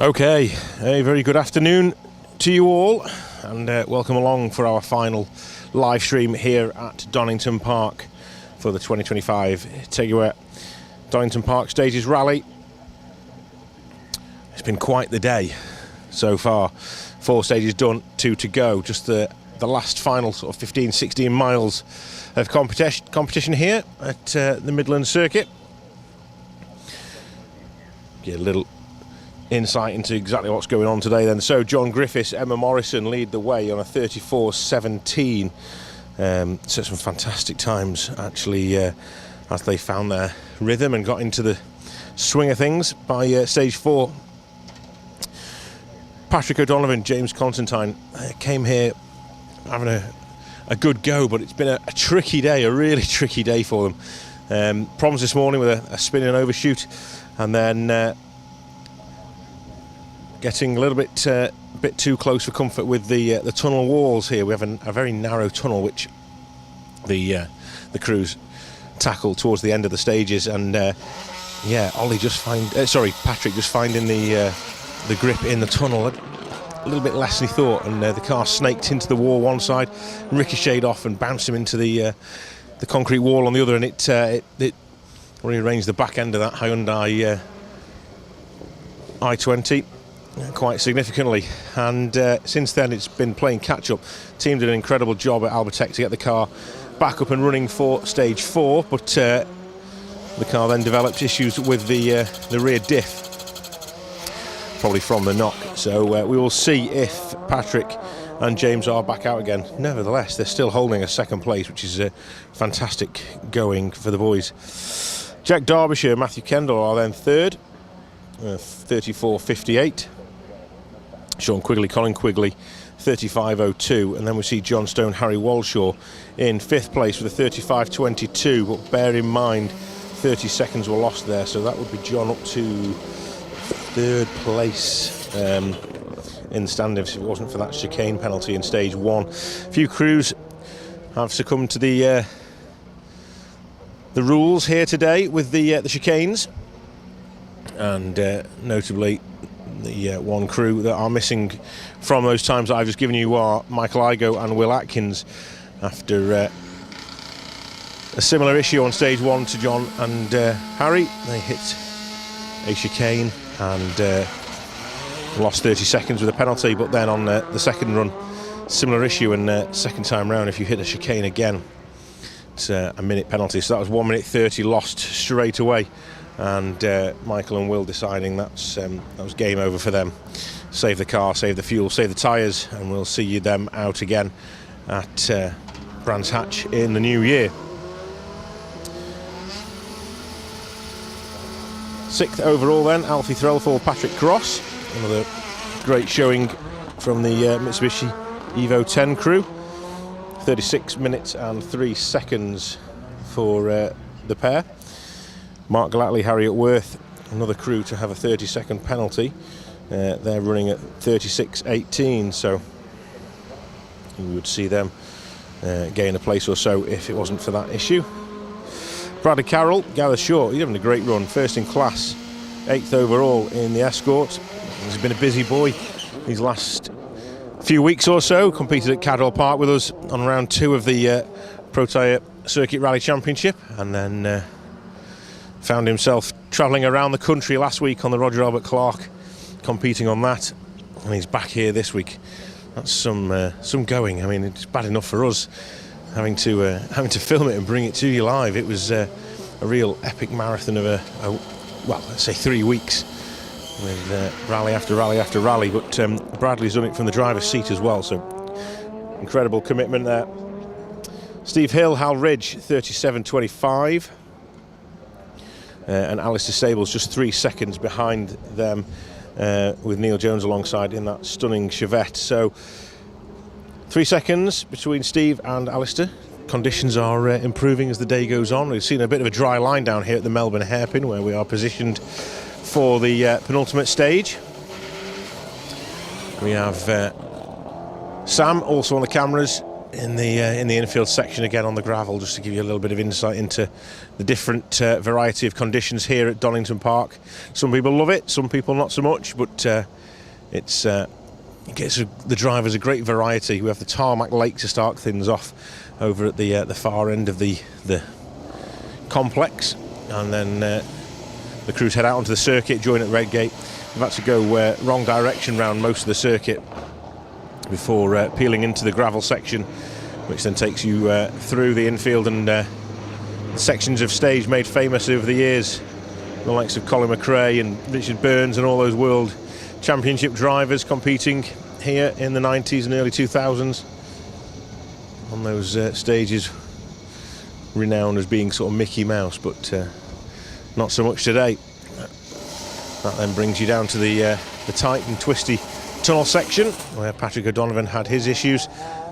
Okay, a very good afternoon to you all, and welcome along for our final live stream here at Donington Park for the 2025 Tegiwa Donington Park Stages Rally. It's been quite the day so far. 4 stages done, 2 to go. Just the last final sort of 15-16 miles of competition here at the Midland Circuit. Get a little insight into exactly what's going on today then. So John Griffiths, Emma Morrison lead the way on a 34.17. Set some fantastic times actually as they found their rhythm and got into the swing of things by stage 4. Patrick O'Donovan, James Constantine came here having a good go, but it's been a tricky day, a really tricky day for them. Problems this morning with a spin and overshoot, and then getting a little bit too close for comfort with the tunnel walls here. We have a very narrow tunnel which the crews tackle towards the end of the stages, and Patrick just finding the grip in the tunnel a little bit less than he thought, and the car snaked into the wall one side, ricocheted off and bounced him into the concrete wall on the other, and it rearranged the back end of that Hyundai i20 quite significantly. And since then it's been playing catch up. Team did an incredible job at Albertech to get the car back up and running for stage 4, but the car then developed issues with the rear diff, probably from the knock. So we will see if Patrick and James are back out again. Nevertheless, they're still holding a second place, which is fantastic going for the boys. Jack Derbyshire, Matthew Kendall are then third, 34.58. Sean Quigley, Colin Quigley, 35.02, and then we see John Stone, Harry Walshaw in 5th place with a 35.22, but bear in mind 30 seconds were lost there, so that would be John up to 3rd place in the standings if it wasn't for that chicane penalty in stage 1. A few crews have succumbed to the rules here today with the chicanes, and notably the one crew that are missing from those times that I've just given you are Michael Igo and Will Atkins, after a similar issue on stage 1 to John and Harry. They hit a chicane and lost 30 seconds with a penalty, but then on the second run, similar issue, and second time round if you hit a chicane again, it's a minute penalty. So that was 1 minute 30 lost straight away, and Michael and Will deciding that was game over for them. Save the car, save the fuel, save the tyres, and we'll see them out again at Brands Hatch in the new year. 6th overall then, Alfie Threlfall, Patrick Cross. Another great showing from the Mitsubishi Evo 10 crew. 36 minutes and 3 seconds for the pair. Mark Glatley, Harriet Worth, another crew to have a 30-second penalty. They're running at 36.18, so you would see them gain a place or so if it wasn't for that issue. Bradley Carroll, Gareth Shaw, he's having a great run, first in class, 8th overall in the Escort. He's been a busy boy these last few weeks or so. Competed at Cadwell Park with us on round 2 of the Protyre Circuit Rally Championship, and then found himself travelling around the country last week on the Roger Albert Clark, competing on that, and he's back here this week. That's some going. I mean, it's bad enough for us having to film it and bring it to you live. It was a real epic marathon of let's say 3 weeks with rally after rally after rally, but Bradley's done it from the driver's seat as well, so incredible commitment there. Steve Hill, Hal Ridge, 37.25, and Alistair Stables just 3 seconds behind them, with Neil Jones alongside in that stunning Chevette. So 3 seconds between Steve and Alistair. Conditions are improving as the day goes on. We've seen a bit of a dry line down here at the Melbourne Hairpin, where we are positioned for the penultimate stage. We have Sam also on the cameras in the infield section again on the gravel, just to give you a little bit of insight into the different variety of conditions here at Donington Park. Some people love it, some people not so much, but it gives the drivers a great variety. We have the tarmac lake to start things off over at the far end of the complex, and then the crews head out onto the circuit, join at Redgate. We've had to go wrong direction round most of the circuit before peeling into the gravel section, which then takes you through the infield and the sections of stage made famous over the years. The likes of Colin McRae and Richard Burns and all those world championship drivers competing here in the 90s and early 2000s on those stages, renowned as being sort of Mickey Mouse, but not so much today. That then brings you down to the tight and twisty tunnel section where Patrick O'Donovan had his issues,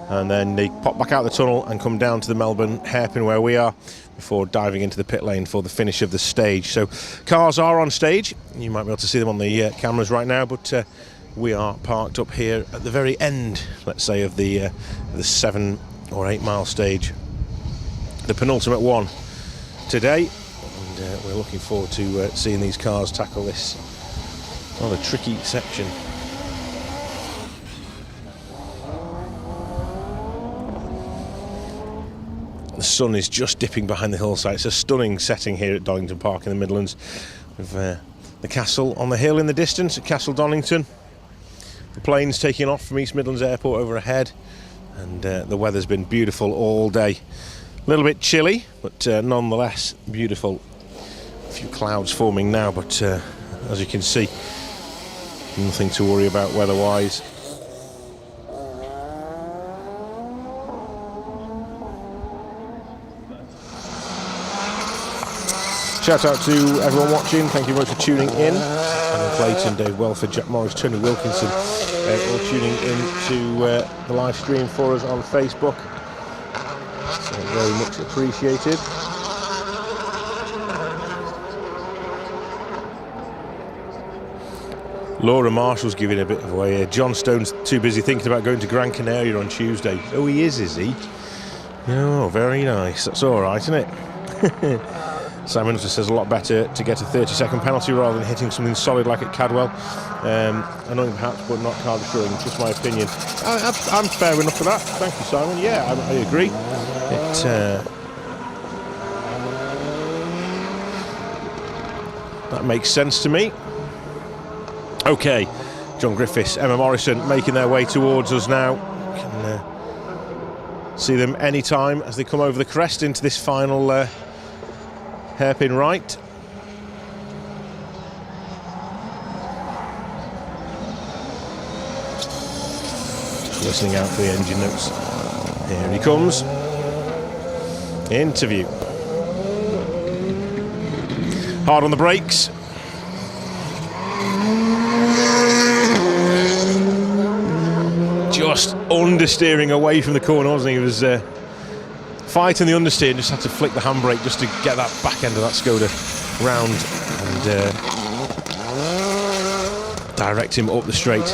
and then they pop back out the tunnel and come down to the Melbourne hairpin where we are before diving into the pit lane for the finish of the stage. So cars are on stage, you might be able to see them on the cameras right now, but we are parked up here at the very end, let's say, of the 7 or 8 mile stage, the penultimate one today, and we're looking forward to seeing these cars tackle this rather tricky section. The sun is just dipping behind the hillside. It's a stunning setting here at Donington Park in the Midlands, with the castle on the hill in the distance at Castle Donington, the planes taking off from East Midlands Airport overhead, and the weather's been beautiful all day. A little bit chilly, but nonetheless beautiful. A few clouds forming now, but as you can see, nothing to worry about weather-wise. Shout out to everyone watching, thank you very much for tuning in. Alan Clayton, Dave Welford, Jack Morris, Tony Wilkinson, all tuning in to the live stream for us on Facebook. So very much appreciated. Laura Marshall's giving a bit of away here. John Stone's too busy thinking about going to Gran Canaria on Tuesday. Oh, he is he? Oh, very nice. That's all right, isn't it? Simon just says a lot better to get a 30-second penalty rather than hitting something solid like at Cadwell. Annoying perhaps, but not card assuring. Just my opinion. I'm fair enough for that. Thank you, Simon. Yeah, I agree. That makes sense to me. Okay, John Griffiths, Emma Morrison making their way towards us now. We can see them anytime as they come over the crest into this final hairpin right. Just listening out for the engine notes. Here he comes. Interview. Hard on the brakes. Just understeering away from the corner, wasn't he? He was fighting the understeer and just had to flick the handbrake just to get that back end of that Skoda round and direct him up the straight.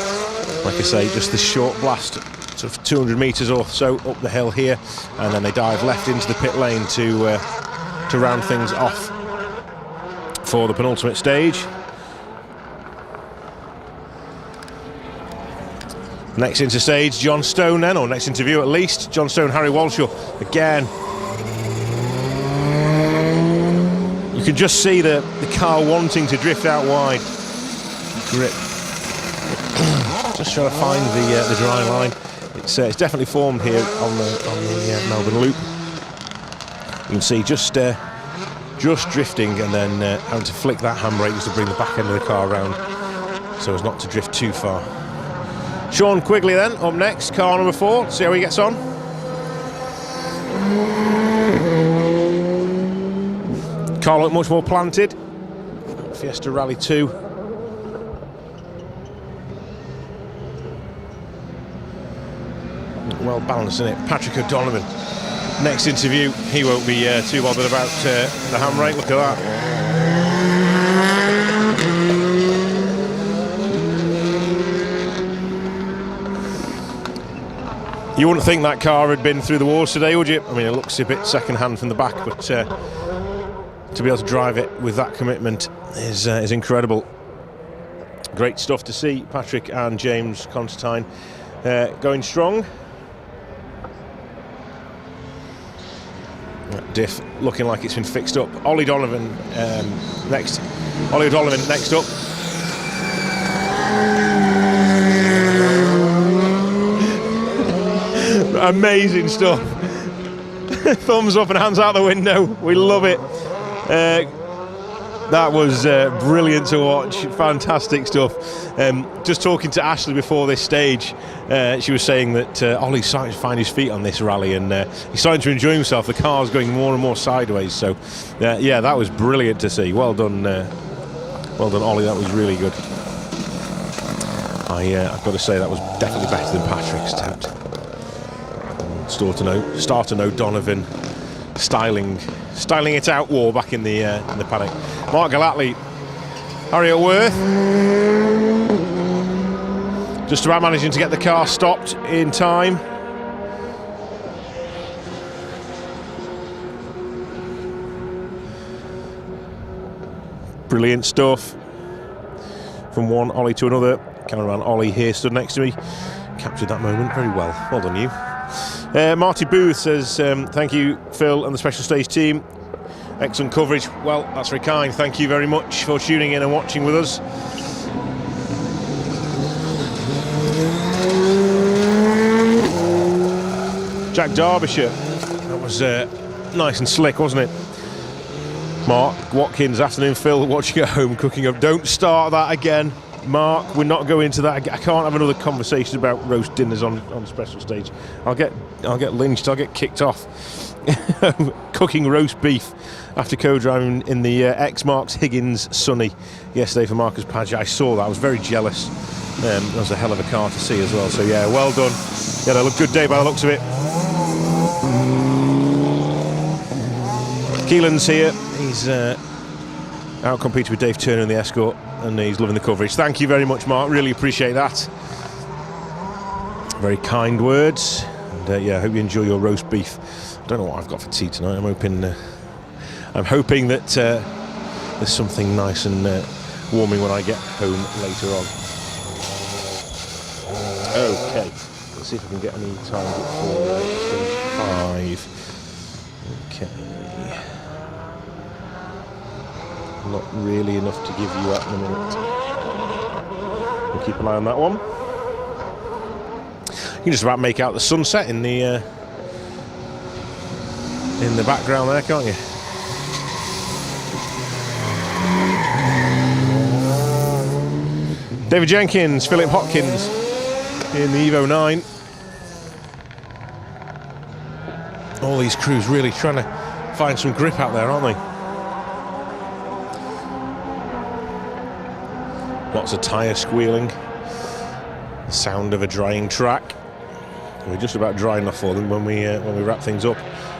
Like I say, just this short blast, sort of 200 metres or so up the hill here, and then they dive left into the pit lane to round things off for the penultimate stage. Next into stage, John Stone then, or next interview at least. John Stone, Harry Walshaw again. You can just see the car wanting to drift out wide. Grip. Just trying to find the dry line. It's definitely formed here on the Melbourne Loop. You can see just drifting and then having to flick that handbrake just to bring the back end of the car around so as not to drift too far. Sean Quigley then, up next, car number 4. See how he gets on. Car looked much more planted. Fiesta Rally 2. Well balanced, isn't it? Patrick O'Donovan. Next interview, he won't be too bothered about the handbrake. Look at that. You wouldn't think that car had been through the wars today, would you? I mean, it looks a bit second-hand from the back, but to be able to drive it with that commitment is incredible. Great stuff to see Patrick and James Constantine going strong. That diff looking like it's been fixed up. Ollie O'Donovan next. Ollie O'Donovan next up. Amazing stuff. Thumbs up and hands out the window. We love it. That was brilliant to watch. Fantastic stuff. Just talking to Ashley before this stage, she was saying that Ollie's starting to find his feet on this rally, and he's starting to enjoy himself. The car's going more and more sideways. So, yeah, that was brilliant to see. Well done, Ollie. That was really good. I've got to say that was definitely better than Patrick's attempt. Starter O'Donovan styling it out war back in the paddock. Mark Gallatley, Harriet Worth, just about managing to get the car stopped in time. Brilliant stuff from one Ollie to another. Cameraman Ollie here stood next to me, captured that moment very well. Well done, you. Marty Booth says, thank you, Phil and the Special Stage team. Excellent coverage. Well, that's very kind. Thank you very much for tuning in and watching with us. Jack Derbyshire. That was nice and slick, wasn't it? Mark Watkins, afternoon, Phil, watching at home, cooking up. Don't start that again. Mark, we're not going into that. I can't have another conversation about roast dinners on Special Stage. I'll get lynched. I'll get kicked off. Cooking roast beef after co-driving in the X Marks Higgins Sunny yesterday for Marcus Padgett. I saw that. I was very jealous. That was a hell of a car to see as well. So yeah, well done. Yeah, that looked good day by the looks of it. Keelan's here. He's out-competed with Dave Turner in the Escort, and he's loving the coverage. Thank you very much, Mark. Really appreciate that. Very kind words. And yeah, I hope you enjoy your roast beef. I don't know what I've got for tea tonight. I'm hoping that there's something nice and warming when I get home later on. Okay, let's see if I can get any time before stage 5. Okay. Not really enough to give you that in a minute. We'll keep an eye on that one. You can just about make out the sunset in the background there, can't you? David Jenkins, Philip Hopkins in the Evo 9. All these crews really trying to find some grip out there, aren't they? Lots of tyre squealing, the sound of a drying track. We're just about dry enough for them when we wrap things up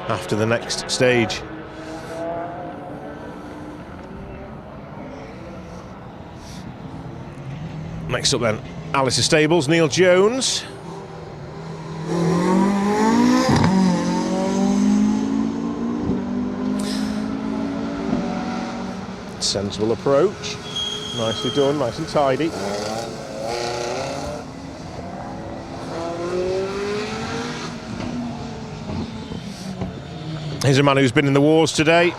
after the next stage. Next up then, Alistair Stables, Neil Jones. Sensible approach. Nicely done, nice and tidy. Here's a man who's been in the wars today.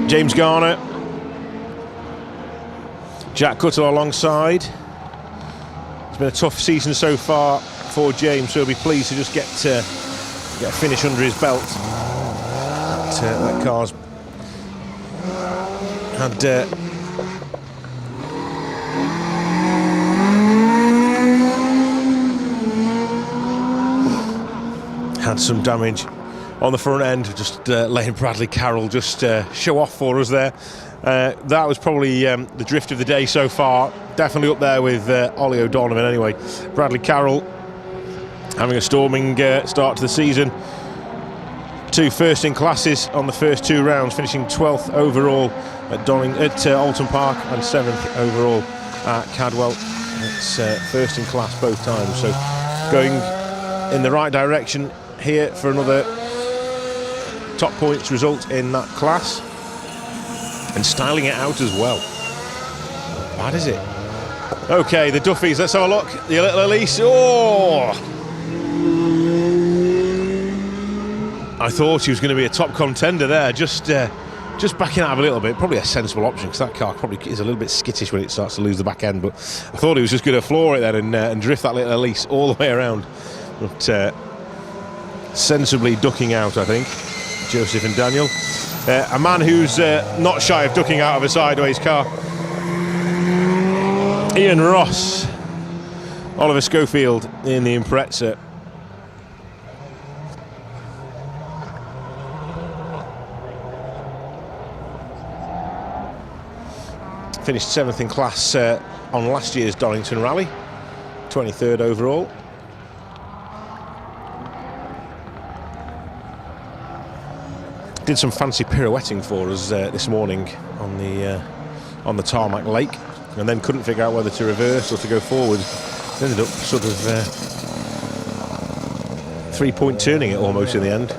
James Garner. Jack Cutler alongside. It's been a tough season so far for James, so he'll be pleased to just get a finish under his belt. That car's had some damage on the front end, just letting Bradley Carroll just show off for us there. That was probably the drift of the day so far. Definitely up there with Ollie O'Donovan anyway. Bradley Carroll having a storming start to the season. 2 first in classes on the first 2 rounds, finishing 12th overall at Alton Park and 7th overall at Cadwell. It's first in class both times, so going in the right direction here for another top points result in that class, and styling it out as well. Not bad, is it? Okay, the Duffies, let's have a look. The little Elise, oh! I thought he was going to be a top contender there, just backing out a little bit. Probably a sensible option, because that car probably is a little bit skittish when it starts to lose the back end, but I thought he was just going to floor it there and drift that little Elise all the way around. But sensibly ducking out, I think, Joseph and Daniel. A man who's not shy of ducking out of a sideways car. Ian Ross, Oliver Schofield in the Impreza. Finished 7th in class on last year's Donington rally, 23rd overall. Did some fancy pirouetting for us this morning on the tarmac lake, and then couldn't figure out whether to reverse or to go forward. Ended up sort of 3-point turning it almost in the end.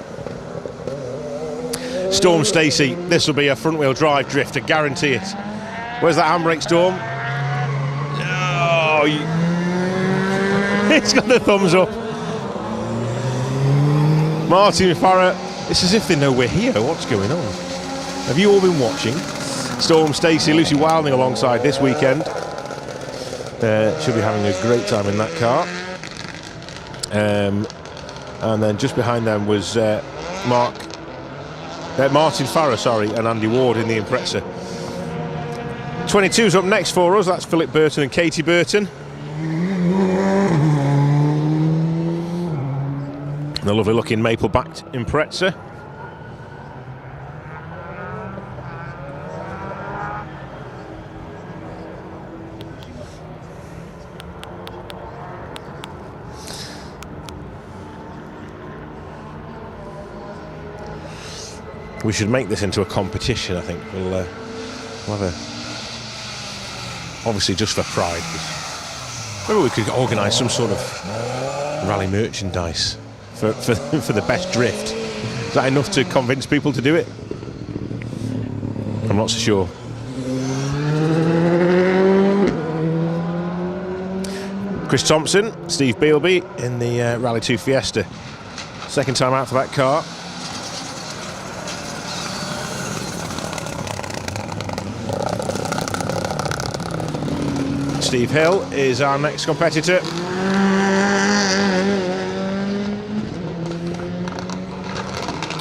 Storm Stacey, this will be a front-wheel drive drift, I guarantee it. Where's that handbrake, Storm? Oh, it's got the thumbs up. Martin Farrer, it's as if they know we're here. What's going on? Have you all been watching? Storm Stacey, Lucy Wilding alongside this weekend. She'll be having a great time in that car. And then just behind them was Martin Farrer, and Andy Ward in the Impreza. 22's up next for us. That's Philip Burton and Katie Burton. The lovely looking maple-backed Impreza. We should make this into a competition, I think. We'll have a... Obviously just for pride. Maybe we could organise some sort of rally merchandise for the best drift. Is that enough to convince people to do it? I'm not so sure. Chris Thompson, Steve Bealby in the Rally 2 Fiesta. Second time out for that car. Steve Hill is our next competitor.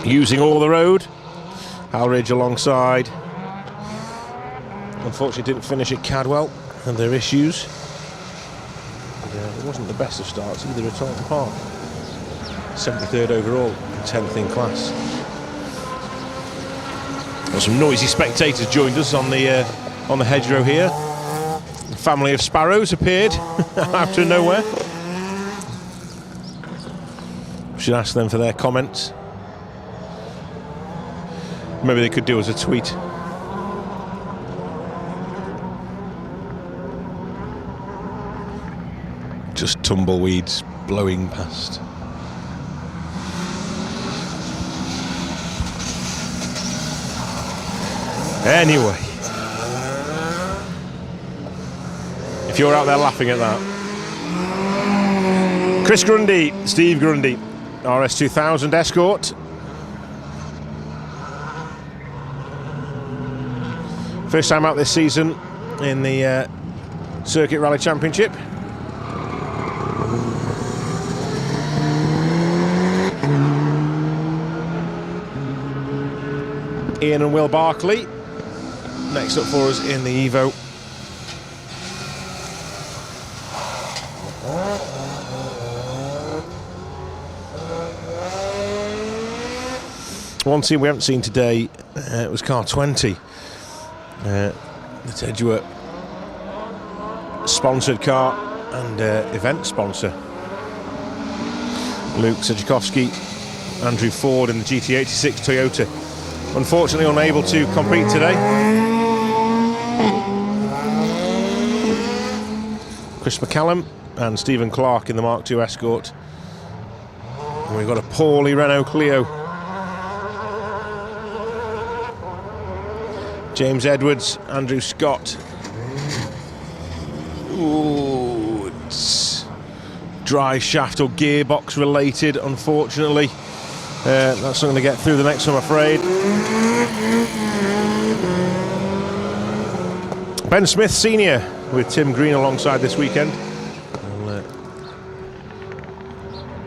Using all the road. Hal Ridge alongside. Unfortunately didn't finish at Cadwell, and their issues. It wasn't the best of starts either at Taunton Park. 73rd overall, 10th in class. Well, some noisy spectators joined us on the hedgerow here. A family of sparrows appeared out of nowhere. We should ask them for their comments. Maybe they could do us a tweet. Just tumbleweeds blowing past. Anyway, if you're out there laughing at that. Chris Grundy, Steve Grundy, RS2000 Escort. First time out this season in the Circuit Rally Championship. Ian and Will Barkley next up for us in the Evo. One team we haven't seen today, it was car 20. The Tegiwa sponsored car and event sponsor. Luke Sejikovsky, Andrew Ford in the GT86 Toyota. Unfortunately unable to compete today. Chris McCallum and Stephen Clark in the Mark II Escort. And we've got a Paulie Renault Clio. James Edwards, Andrew Scott. Ooh, it's dry shaft or gearbox related, unfortunately. That's not going to get through the next one, I'm afraid. Ben Smith Senior with Tim Green alongside this weekend. They'll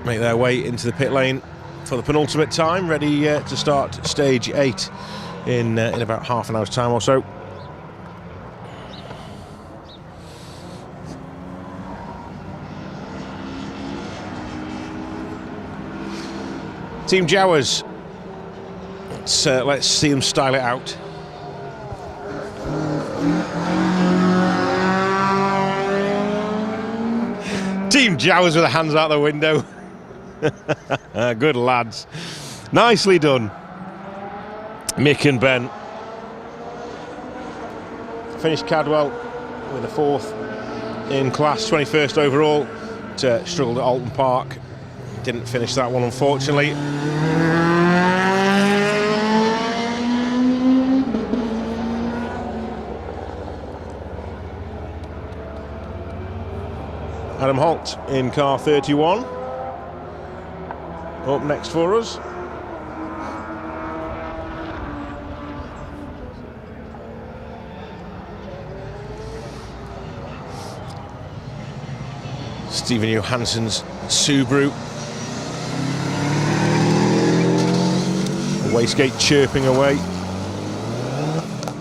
make their way into the pit lane for the penultimate time, ready to start stage 8 in about half an hour's time or so. Team Jowers, let's see them style it out. Team Jowers with their hands out the window. Good lads. Nicely done. Mick and Ben. Finished Cadwell with a 4th in class, 21st overall. Struggled at Alton Park. Didn't finish that one, unfortunately. Adam Holt in car 31. Up next for us. Stephen Johansson's Subaru. Wastegate chirping away.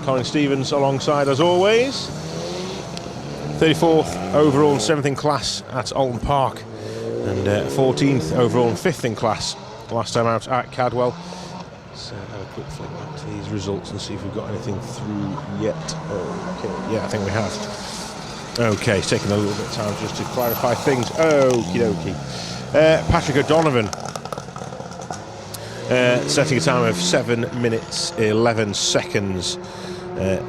Colin Stevens alongside as always. 34th overall and 7th in class at Alton Park, and 14th overall and 5th in class last time out at Cadwell. Let's have a quick flick back to these results and see if we've got anything through yet. Okay, yeah, I think we have. Okay, it's taking a little bit of time just to clarify things. Okie dokie. Patrick O'Donovan setting a time of 7 minutes 11 seconds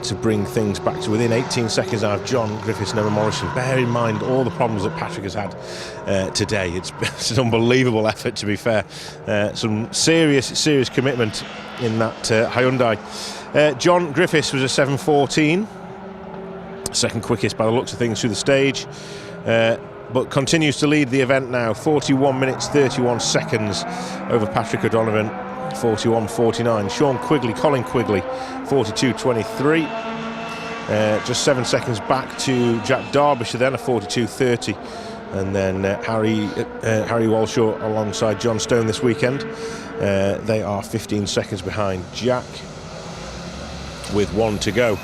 to bring things back to within 18 seconds now of John Griffiths and Emma Morrison. Bear in mind all the problems that Patrick has had today. It's an unbelievable effort, to be fair. Some serious commitment in that Hyundai. John Griffiths was a 7:14, second quickest by the looks of things through the stage, but continues to lead the event now, 41 minutes 31 seconds over Patrick O'Donovan, 41.49. Sean Quigley, Colin Quigley, 42.23. Just 7 seconds back to Jack Derbyshire then, a 42.30. And then Harry Walshaw alongside John Stone this weekend. They are 15 seconds behind Jack with 1 to go.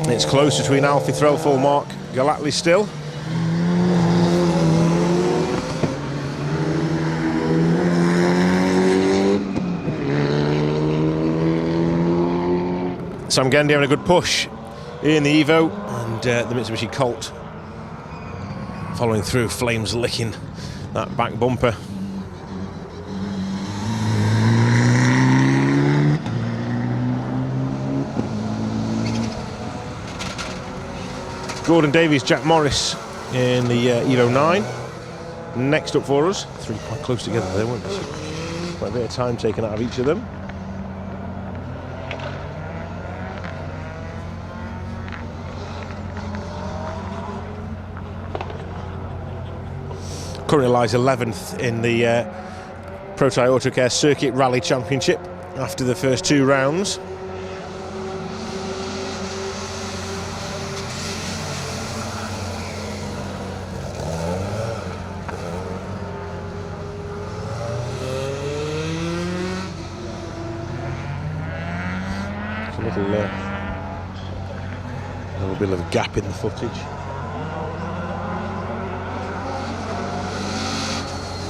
It's close between Alfie Threlfall, Mark Gallatley still. Sam Gendy having a good push in the Evo, and the Mitsubishi Colt following through, flames licking that back bumper. Gordon Davies, Jack Morris in the Evo 9. Next up for us, 3 quite close together there, weren't they? Quite a bit of time taken out of each of them. Currently lies 11th in the Protyre Autocare Circuit Rally Championship after the first 2 rounds. A little bit of a gap in the footage.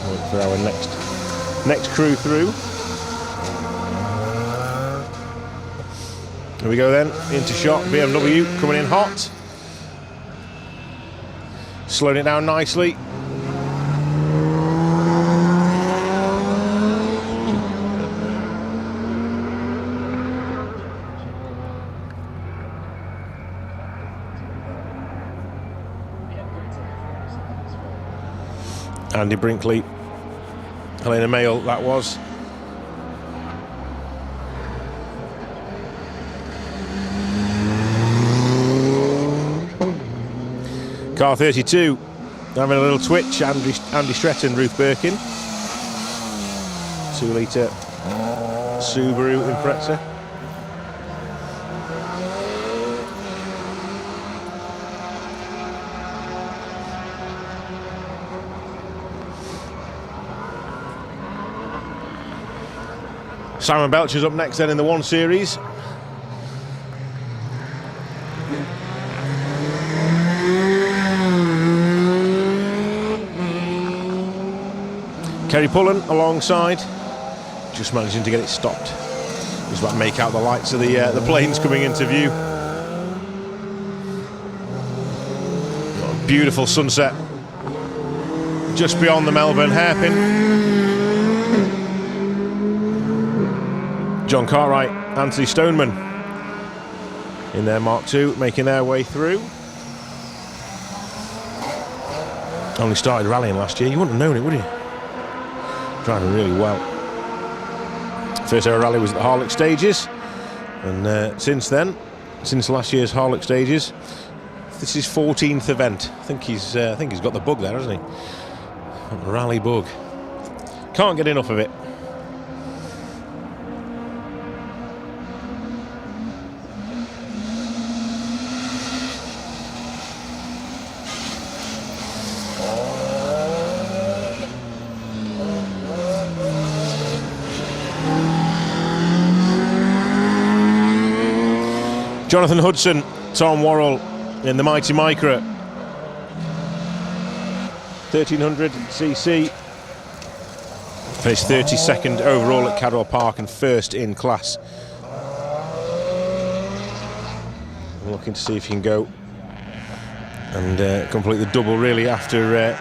Wait for our next crew through. Here we go then, into shot, BMW coming in hot. Slowing it down nicely. Andy Brinkley, Helena Mayle, that was. Car 32 having a little twitch. Andy Stretton, Ruth Birkin. 2-litre Subaru Impreza. Simon Belcher's up next then in the 1 Series. Kerry Pullen alongside, just managing to get it stopped. Just about to make out the lights of the planes coming into view. Got a beautiful sunset just beyond the Melbourne hairpin. John Cartwright, Anthony Stoneman in their Mark II, making their way through. Only started rallying last year, you wouldn't have known it, would you? Driving really well. First ever rally was at the Harlech Stages, and since then, since last year's Harlech Stages, this is his 14th event. I think he's got the bug there, hasn't he? The rally bug. Can't get enough of it. Jonathan Hudson, Tom Worrell in the Mighty Micra 1300cc. Finished 32nd overall at Cadwell Park and first in class. I'm looking to see if he can go and complete the double really after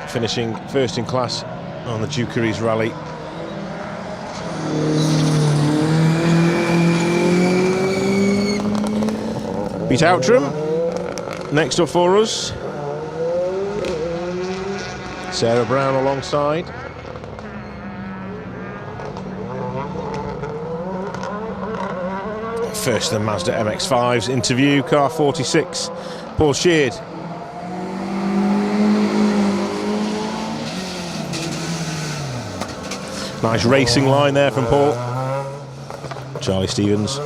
finishing first in class on the Dukeries Rally. Pete Outram, next up for us. Sarah Brown alongside. First the Mazda MX-5's interview, car 46, Paul Sheard. Nice racing line there from Paul. Charlie Stevens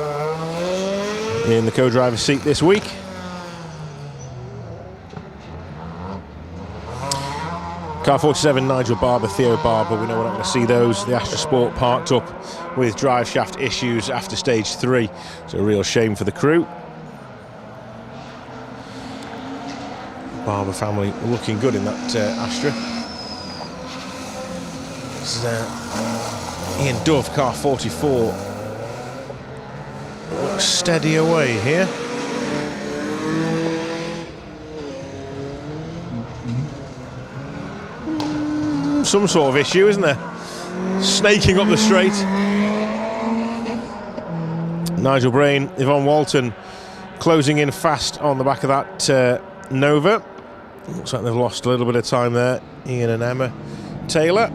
in the co-driver's seat this week. Car 47, Nigel Barber, Theo Barber, we know we're not going to see those. The Astra Sport parked up with drive shaft issues after stage 3. It's a real shame for the crew. Barber family looking good in that Astra. This is Ian Dove, car 44. Looks steady away here. Some sort of issue, isn't there? Snaking up the straight. Nigel Brain, Yvonne Walton closing in fast on the back of that Nova. Looks like they've lost a little bit of time there. Ian and Emma Taylor.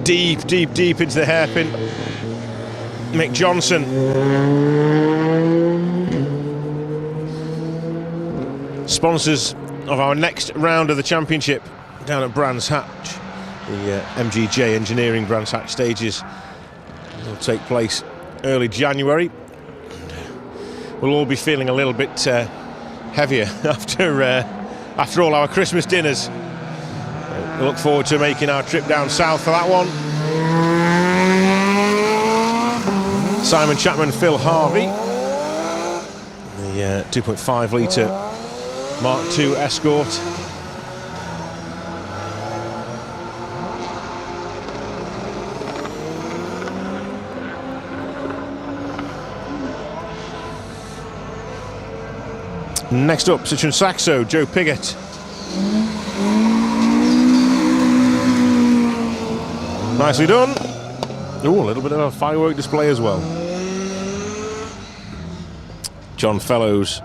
Deep into the hairpin. Mick Johnson. Sponsors of our next round of the championship down at Brands Hatch. The MGJ Engineering Brands Hatch stages will take place early January. We'll all be feeling a little bit heavier after all our Christmas dinners. We look forward to making our trip down south for that one. Simon Chapman, Phil Harvey. The 2.5 litre Mark II Escort. Next up, Citroen Saxo, Joe Piggott. Nicely done. Ooh, a little bit of a firework display as well. John Fellows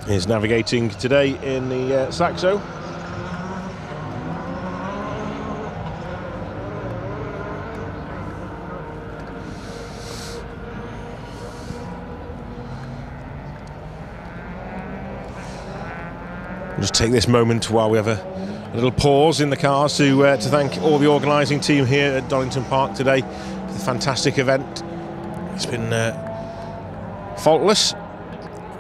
is navigating today in the Saxo. Just take this moment while we have a little pause in the cars to thank all the organising team here at Donington Park today for the fantastic event. It's been faultless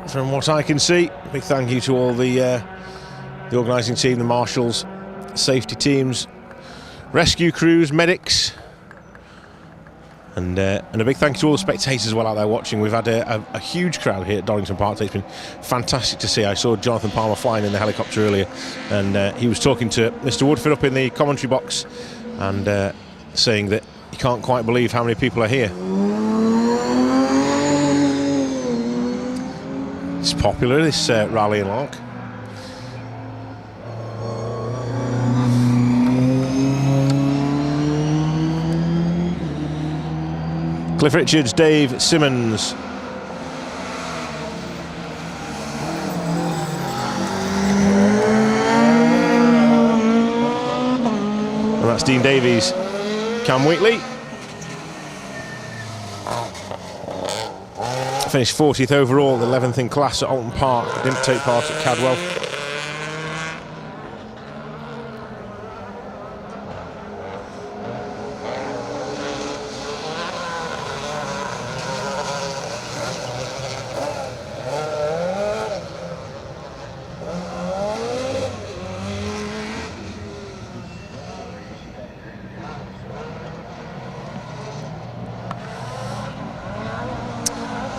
from what I can see. Big thank you to all the organising team, the marshals, safety teams, rescue crews, medics, and a big thank you to all the spectators as well out there watching. We've had a huge crowd here at Donington Park today. It's been fantastic to see. I saw Jonathan Palmer flying in the helicopter earlier, and he was talking to Mr. Woodford up in the commentary box and saying that he can't quite believe how many people are here. It's popular, this rallying along. Cliff Richards, Dave Simmons. And that's Dean Davies, Cam Wheatley. Finished 40th overall, 11th in class at Alton Park. Didn't take part at Cadwell.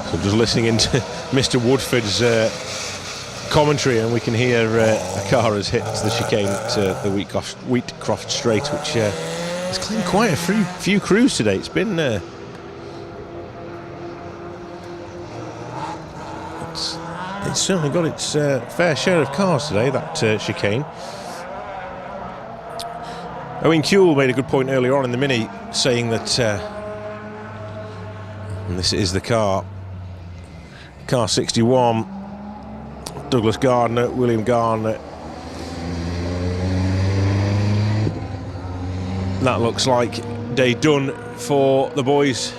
So just listening into Mr. Woodford's commentary, and we can hear a car has hit the chicane to the Wheatcroft Straight, which has claimed quite a few crews today. It's been it's certainly got its fair share of cars today, that chicane. Owen Kuehl made a good point earlier on in the Mini, saying that and this is the car 61, Douglas Gardner, William Garner. That looks like day done for the boys.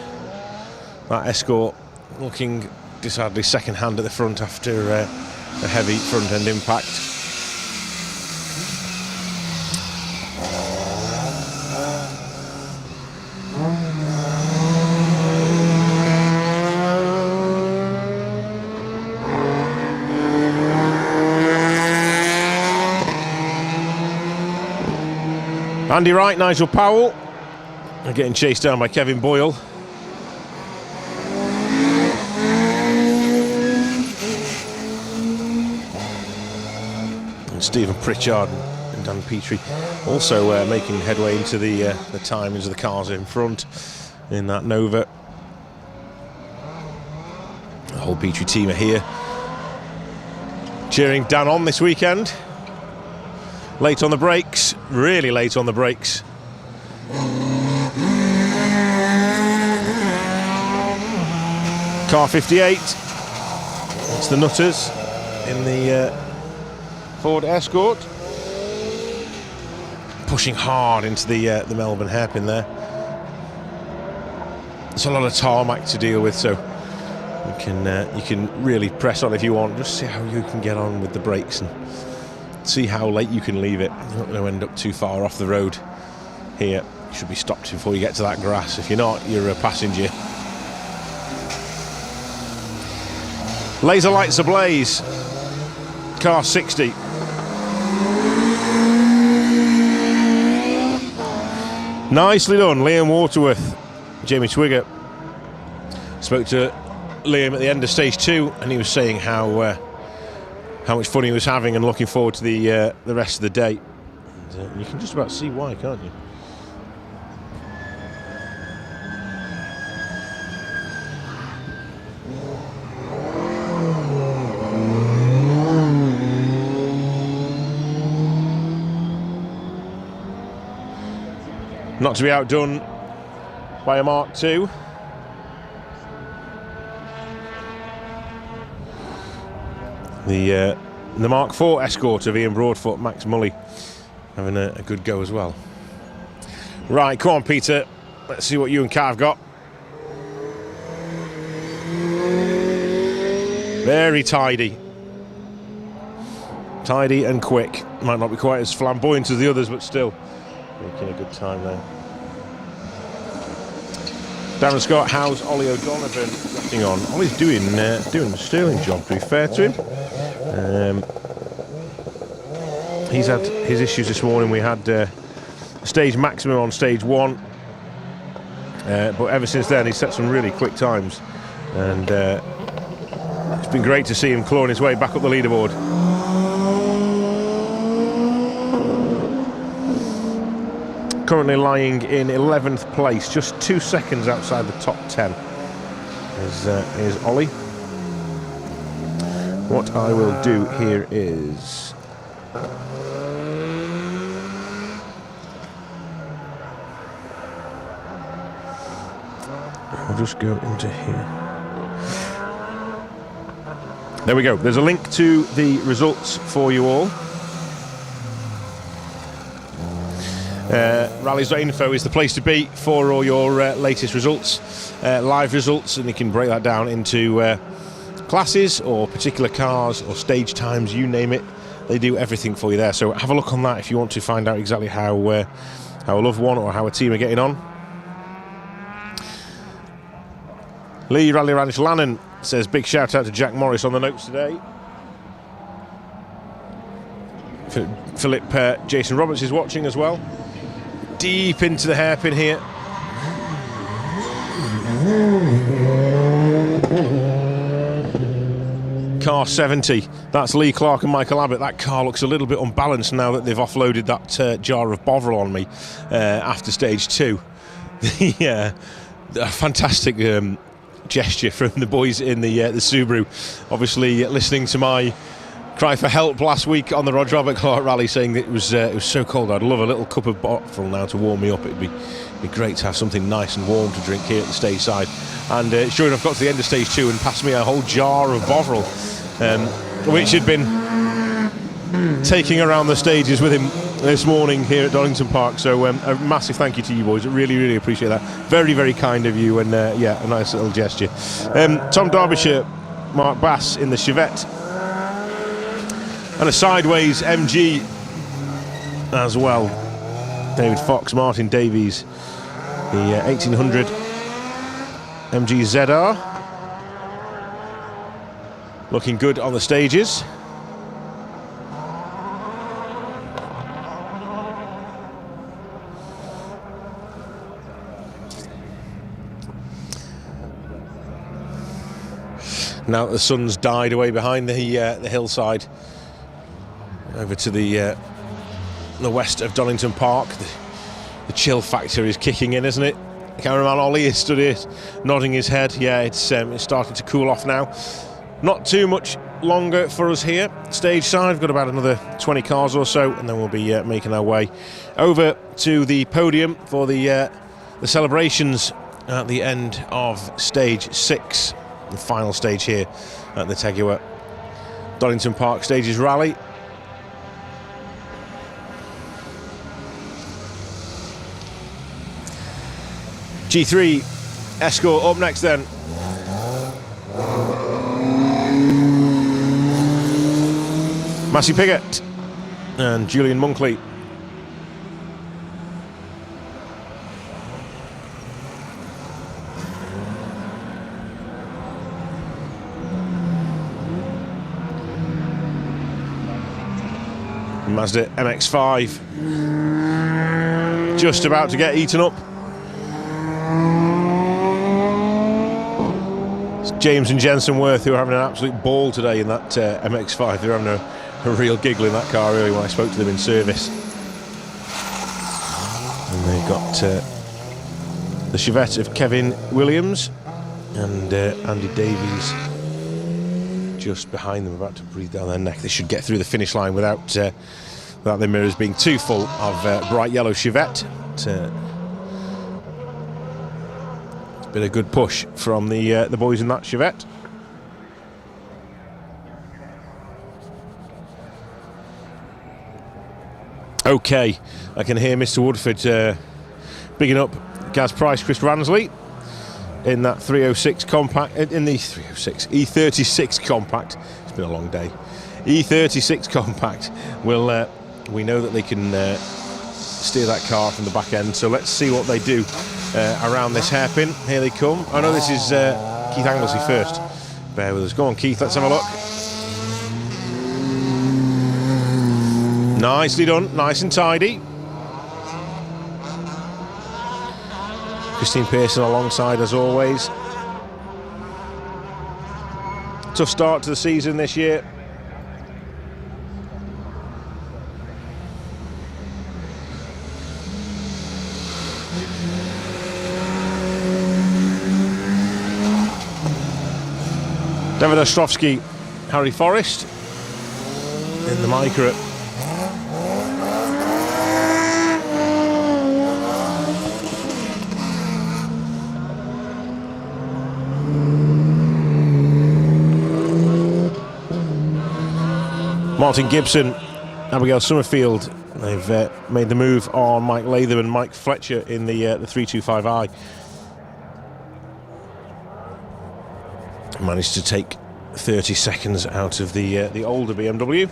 That Escort looking decidedly second hand at the front after a heavy front end impact. Andy Wright, Nigel Powell are getting chased down by Kevin Boyle. And Stephen Pritchard and Dan Petrie also making headway into the timings of the cars in front in that Nova. The whole Petrie team are here cheering Dan on this weekend. Late on the brakes, really late on the brakes. Car 58, it's the Nutters in the Ford Escort. Pushing hard into the Melbourne hairpin there. There's a lot of tarmac to deal with, so you can really press on if you want. Just see how you can get on with the brakes and see how late you can leave it. You're not going to end up too far off the road here. You should be stopped before you get to that grass. If you're not, you're a passenger. Laser lights ablaze. Car 60. Nicely done, Liam Waterworth. Jamie Twigger spoke to Liam at the end of stage 2, and he was saying how much fun he was having and looking forward to the rest of the day. And you can just about see why, can't you? Not to be outdone by a Mark II. The Mark IV Escort of Ian Broadfoot, Max Mully, having a good go as well. Right, come on, Peter. Let's see what you and Kat have got. Very tidy. Tidy and quick. Might not be quite as flamboyant as the others, but still making a good time there. Darren Scott, how's Ollie O'Donovan getting on? Ollie's doing a sterling job, to be fair to him. He's had his issues this morning. We had stage maximum on stage 1, but ever since then he's set some really quick times, and it's been great to see him clawing his way back up the leaderboard. Currently lying in 11th place, just 2 seconds outside the top 10 is Ollie. What I will do here is I'll just go into here. There we go. There's a link to the results for you all. Rallies.info is the place to be for all your latest results, live results, and you can break that down into classes or particular cars or stage times, you name it. They do everything for you there. So have a look on that if you want to find out exactly how a loved one or how a team are getting on. Lee Rally Ranch Lannon says big shout out to Jack Morris on the notes today. Philip Jason Roberts is watching as well. Deep into the hairpin here. Car 70. That's Lee Clark and Michael Abbott. That car looks a little bit unbalanced now that they've offloaded that jar of Bovril on me after stage 2. A fantastic gesture from the boys in the Subaru. Obviously listening to my cry for help last week on the Roger Robert Clark rally, saying that it was so cold. I'd love a little cup of Bovril now to warm me up. It'd be great to have something nice and warm to drink here at the stage side. And sure enough, got to the end of stage 2 and passed me a whole jar of Bovril, which had been taking around the stages with him this morning here at Donington Park. So a massive thank you to you boys. I really, really appreciate that. Very, very kind of you, and a nice little gesture. Tom Derbyshire, Mark Bass in the Chevette, and a sideways MG as well. David Fox, Martin Davies, the 1800 MG ZR. Looking good on the stages. Now that the sun's died away behind the hillside, over to the west of Donington Park, the chill factor is kicking in, isn't it? Cameraman Ollie is stood here nodding his head. Yeah, it's starting to cool off now. Not too much longer for us here. Stage side, we've got about another 20 cars or so, and then we'll be making our way over to the podium for the celebrations at the end of stage 6, the final stage here at the Tegiwa Donington Park Stages Rally. G3 Escort up next then. Massey Piggott and Julian Monkley. Mazda MX-5 just about to get eaten up. It's James and Jensen Worth who are having an absolute ball today in that MX-5. They're having a real giggle in that car earlier when I spoke to them in service. And they've got the Chevette of Kevin Williams and Andy Davies just behind them, about to breathe down their neck. They should get through the finish line without their mirrors being too full of bright yellow Chevette. It's been a good push from the boys in that Chevette. Okay, I can hear Mr. Woodford bigging up Gaz Price, Chris Ransley in that 306 compact, in the 306 E36 compact. It's been a long day. E36 compact. We know that they can steer that car from the back end, so let's see what they do around this hairpin. Here they come. Oh no, this is Keith Anglesey first. Bear with us. Go on, Keith, let's have a look. Nicely done, nice and tidy. Christine Pearson alongside as always. Tough start to the season this year. David Ostrovsky, Harry Forrest in the Micra. Martin Gibson, Abigail Summerfield. They've made the move on Mike Latham and Mike Fletcher in the 325i. Managed to take 30 seconds out of the older BMW.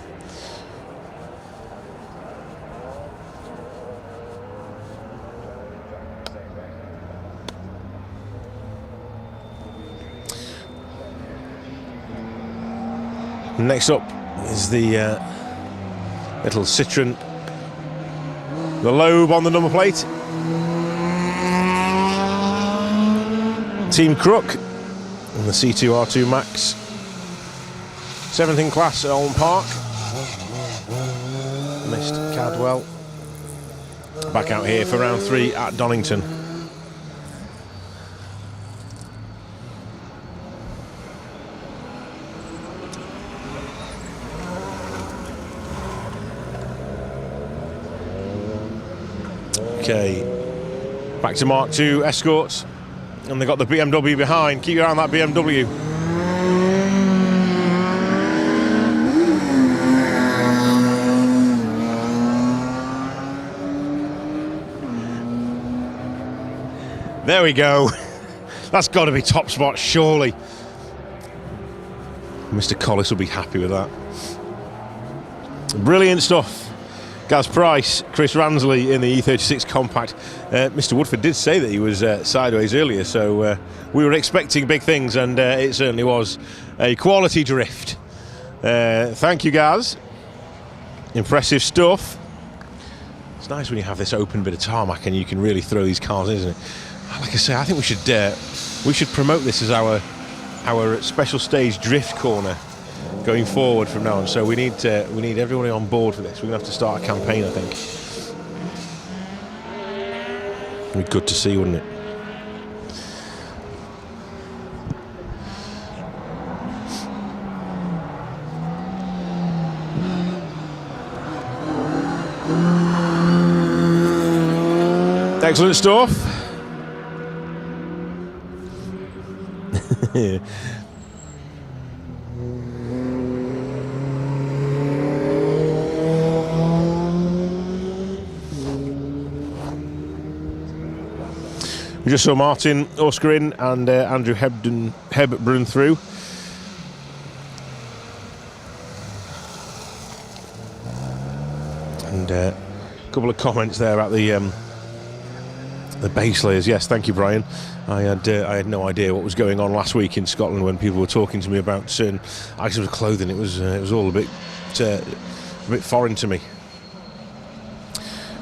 Next up is the little Citroen, the Loeb on the number plate. Team Crook and the C2R2 Max. 7th in class at Owen Park. Missed Cadwell. Back out here for round 3 at Donington. Okay, back to Mark II Escorts, and they got the BMW behind. Keep your eye on that BMW. There we go. That's got to be top spot, surely. Mr. Collis will be happy with that. Brilliant stuff. Gaz Price, Chris Ransley in the E36 compact. Mr. Woodford did say that he was sideways earlier, so we were expecting big things, and it certainly was a quality drift. Thank you, Gaz. Impressive stuff. It's nice when you have this open bit of tarmac and you can really throw these cars in, isn't it? Like I say, I think we should promote this as our special stage drift corner going forward from now on. So we need everybody on board for this. We're gonna have to start a campaign, I think. It'd be good to see, wouldn't it? Excellent stuff. We just saw Martin Oskarin and Andrew Hebbrun through. And a couple of comments there about the base layers. Yes, thank you, Brian. I had no idea what was going on last week in Scotland when people were talking to me about certain items of clothing. It was all a bit foreign to me.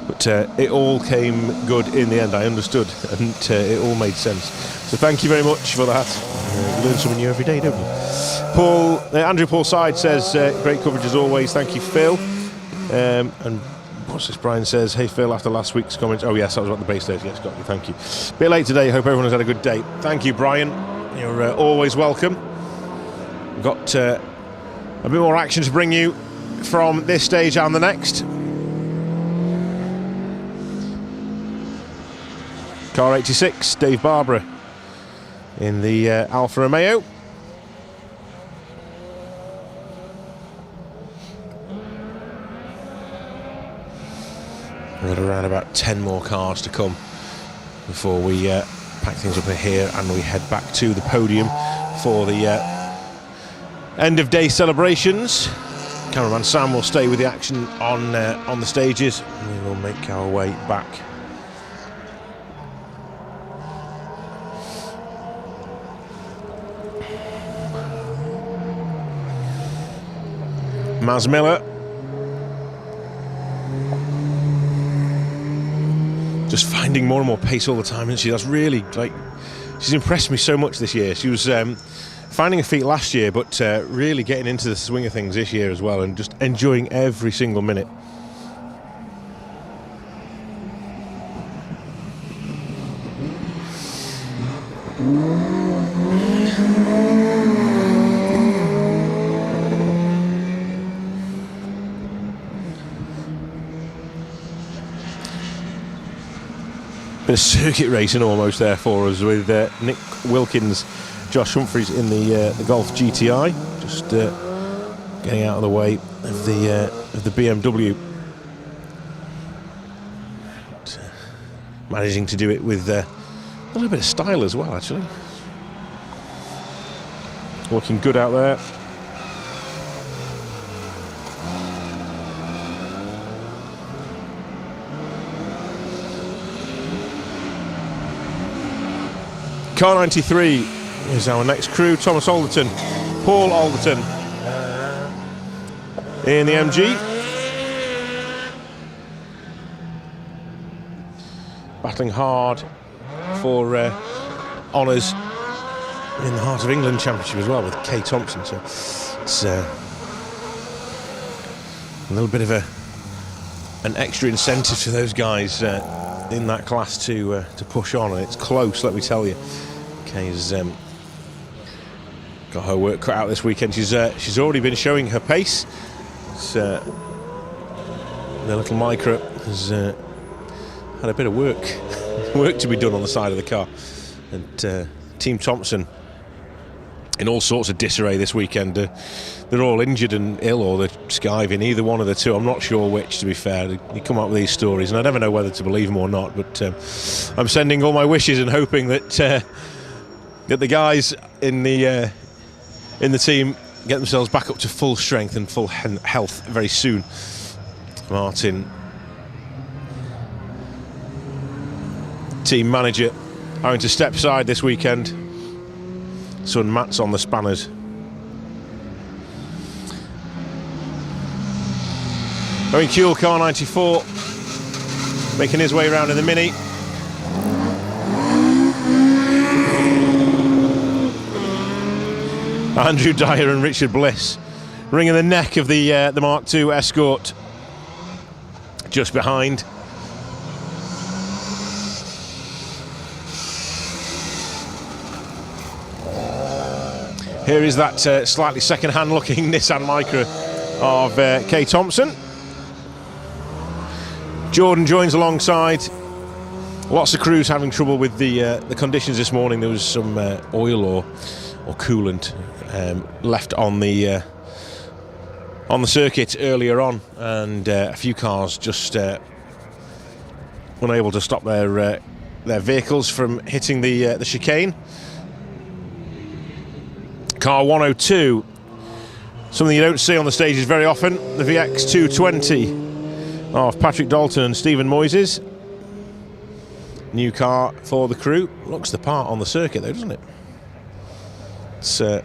But it all came good in the end. I understood, and it all made sense. So thank you very much for that. You learn something new every day, don't you? Andrew Paul Side says, great coverage as always. Thank you, Phil. And what's this? Brian says, hey Phil, after last week's comments. Oh yes, that was about the base days. Yes, got you. Thank you. Bit late today. Hope everyone has had a good day. Thank you, Brian. You're always welcome. We've got a bit more action to bring you from this stage and the next. Car 86, Dave Barbara in the Alfa Romeo. We've got around about 10 more cars to come before we pack things up in here and we head back to the podium for the end of day celebrations. Cameraman Sam will stay with the action on the stages, and we will make our way back. Maz Miller just finding more and more pace all the time, isn't she? That's really, like, she's impressed me so much this year. She was finding her feet last year, but really getting into the swing of things this year as well, and just enjoying every single minute. Bit of circuit racing almost there for us, with Nick Wilkins, Josh Humphreys in the Golf GTI, just getting out of the way of the BMW. But, managing to do it with a little bit of style as well, actually. Looking good out there. Car 93 is our next crew. Thomas Alderton, Paul Alderton in the MG. Battling hard for honours in the Heart of England Championship as well, with Kay Thompson. So it's a little bit of an extra incentive to those guys in that class to push on, and it's close, let me tell you. Kay's got her work cut out this weekend. She's already been showing her pace. The little Micra has had a bit of work to be done on the side of the car, and Team Thompson in all sorts of disarray this weekend. They're all injured and ill, or they're skiving, either one of the two. I'm not sure which, to be fair. You come up with these stories and I never know whether to believe them or not, but I'm sending all my wishes and hoping that the guys in the team get themselves back up to full strength and full health very soon. Martin, team manager, having to step aside this weekend. Son Matt's on the spanners. Owen Kuehl, car 94, making his way around in the Mini. Andrew Dyer and Richard Bliss wringing the neck of the Mark II Escort just behind. Here is that slightly second-hand looking Nissan Micra of Kay Thompson. Jordan joins alongside. Lots of crews having trouble with the conditions this morning. There was some oil or coolant left on the circuit earlier on, and a few cars just unable to stop their vehicles from hitting the chicane. Car 102, something you don't see on the stages very often. The VX 220 of Patrick Dalton and Stephen Moises. New car for the crew. Looks the part on the circuit though, doesn't it? It's a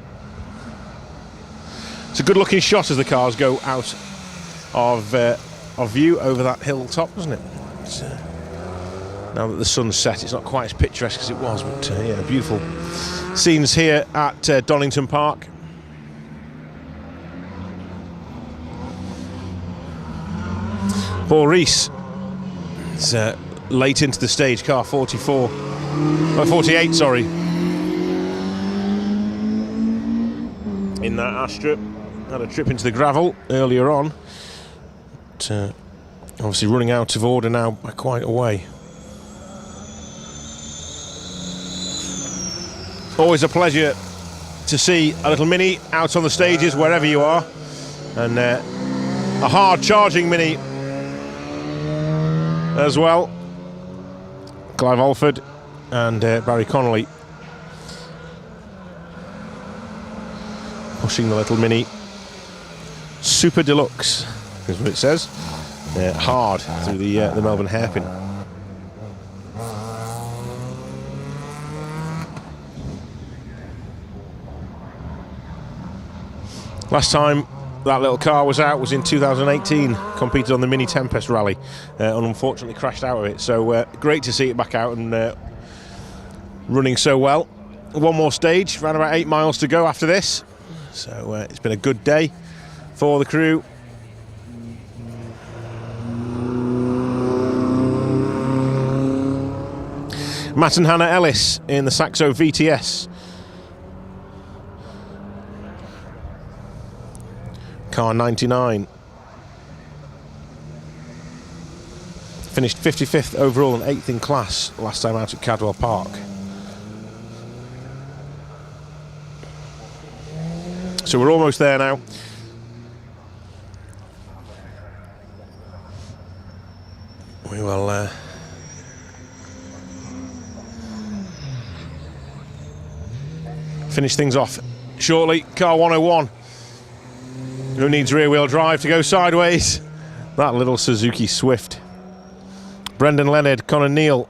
good looking shot as the cars go out of view over that hilltop, doesn't it? Now that the sun's set, it's not quite as picturesque as it was, but yeah, beautiful scenes here at Donington Park. Paul Rees is late into the stage, car 48, sorry, in that Astra. Had a trip into the gravel earlier on, but obviously running out of order now by quite a way. Always a pleasure to see a little Mini out on the stages wherever you are, and a hard charging Mini as well. Clive Alford and Barry Connolly pushing the little Mini Super Deluxe is what it says. Hard through the Melbourne hairpin. Last time that little car was out was in 2018, competed on the Mini Tempest Rally, and unfortunately crashed out of it. So great to see it back out and running so well. One more stage, around about 8 miles to go after this. So it's been a good day for the crew. Matt and Hannah Ellis in the Saxo VTS. Car 99. Finished 55th overall and 8th in class last time out at Cadwell Park. So we're almost there now. We will finish things off shortly. Car 101. Who needs rear-wheel drive to go sideways? That little Suzuki Swift. Brendan Leonard, Connor Neal,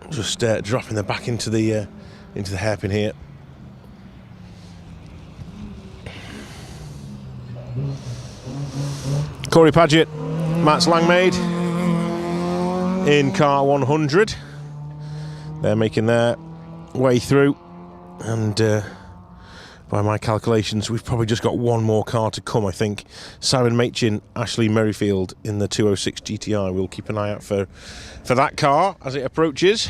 just dropping the back into the hairpin here. Corey Paget, Mats Langmaid in car 100. They're making their way through, and by my calculations, we've probably just got one more car to come, I think. Simon Machin, Ashley Merrifield in the 206 GTI. We'll keep an eye out for that car as it approaches.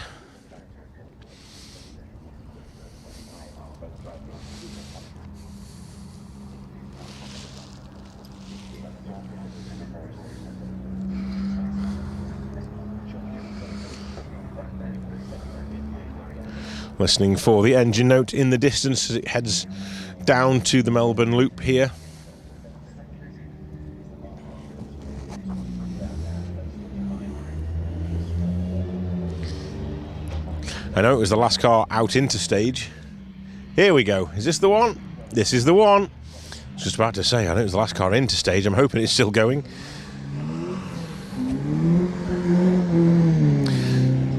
Listening for the engine note in the distance as it heads down to the Melbourne Loop here. I know it was the last car out into stage. Here we go. Is this the one? This is the one. I was just about to say, I know it was the last car into stage. I'm hoping it's still going.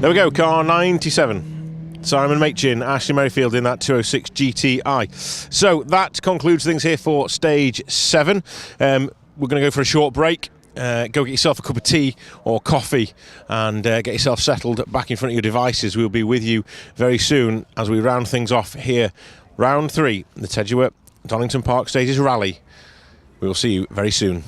There we go, car 97. Simon Machin, Ashley Merrifield in that 206 GTI. So that concludes things here for stage 7. We're going to go for a short break. Go get yourself a cup of tea or coffee and get yourself settled back in front of your devices. We'll be with you very soon as we round things off here. Round 3, the Tegiwa Donington Park Stages Rally. We will see you very soon.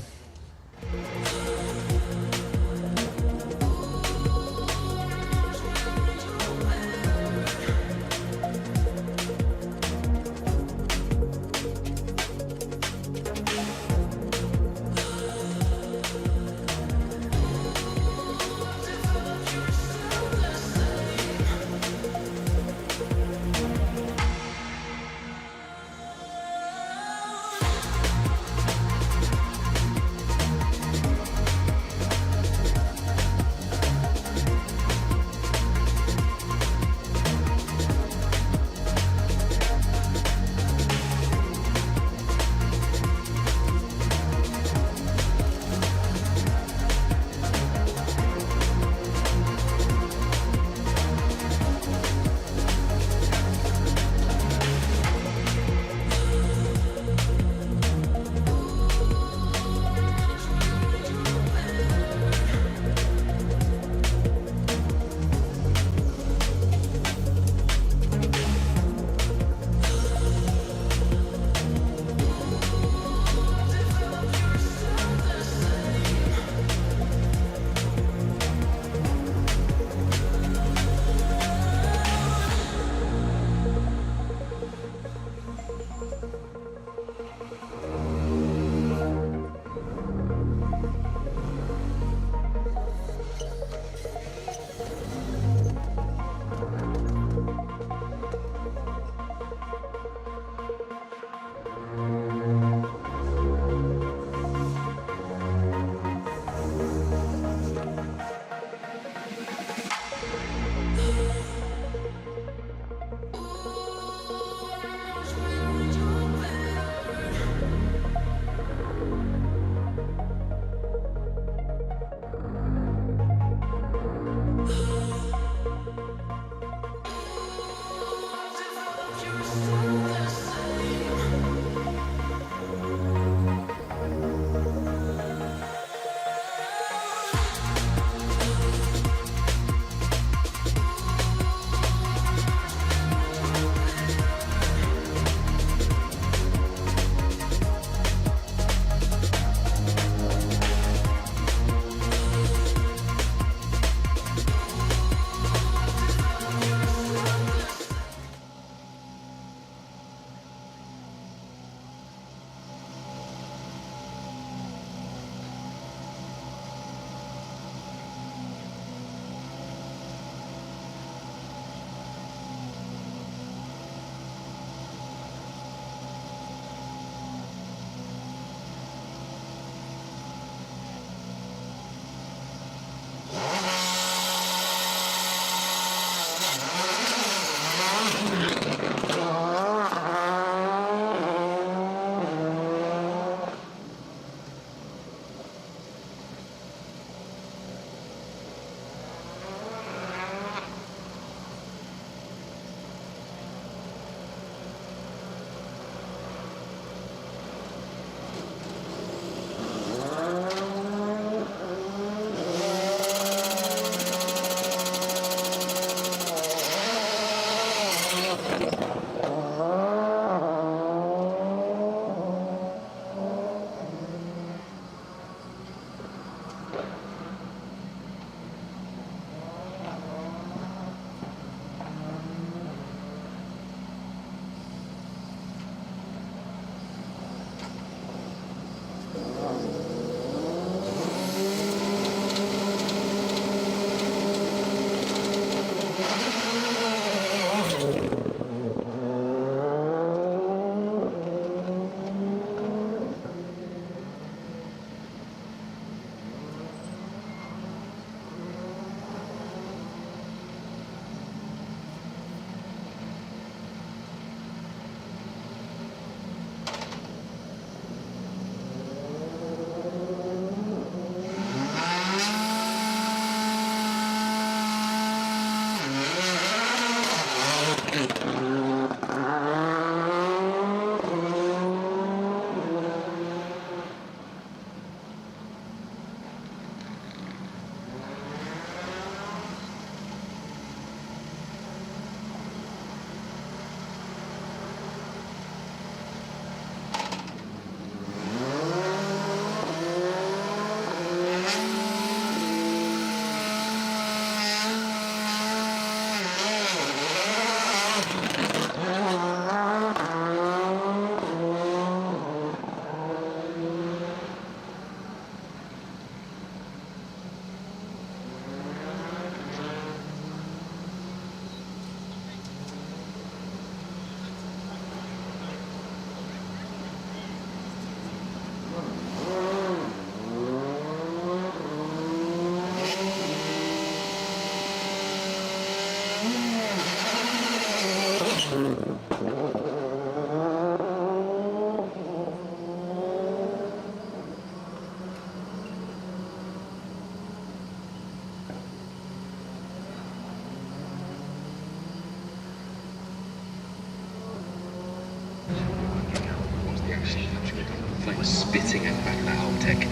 was spitting at back that whole tech.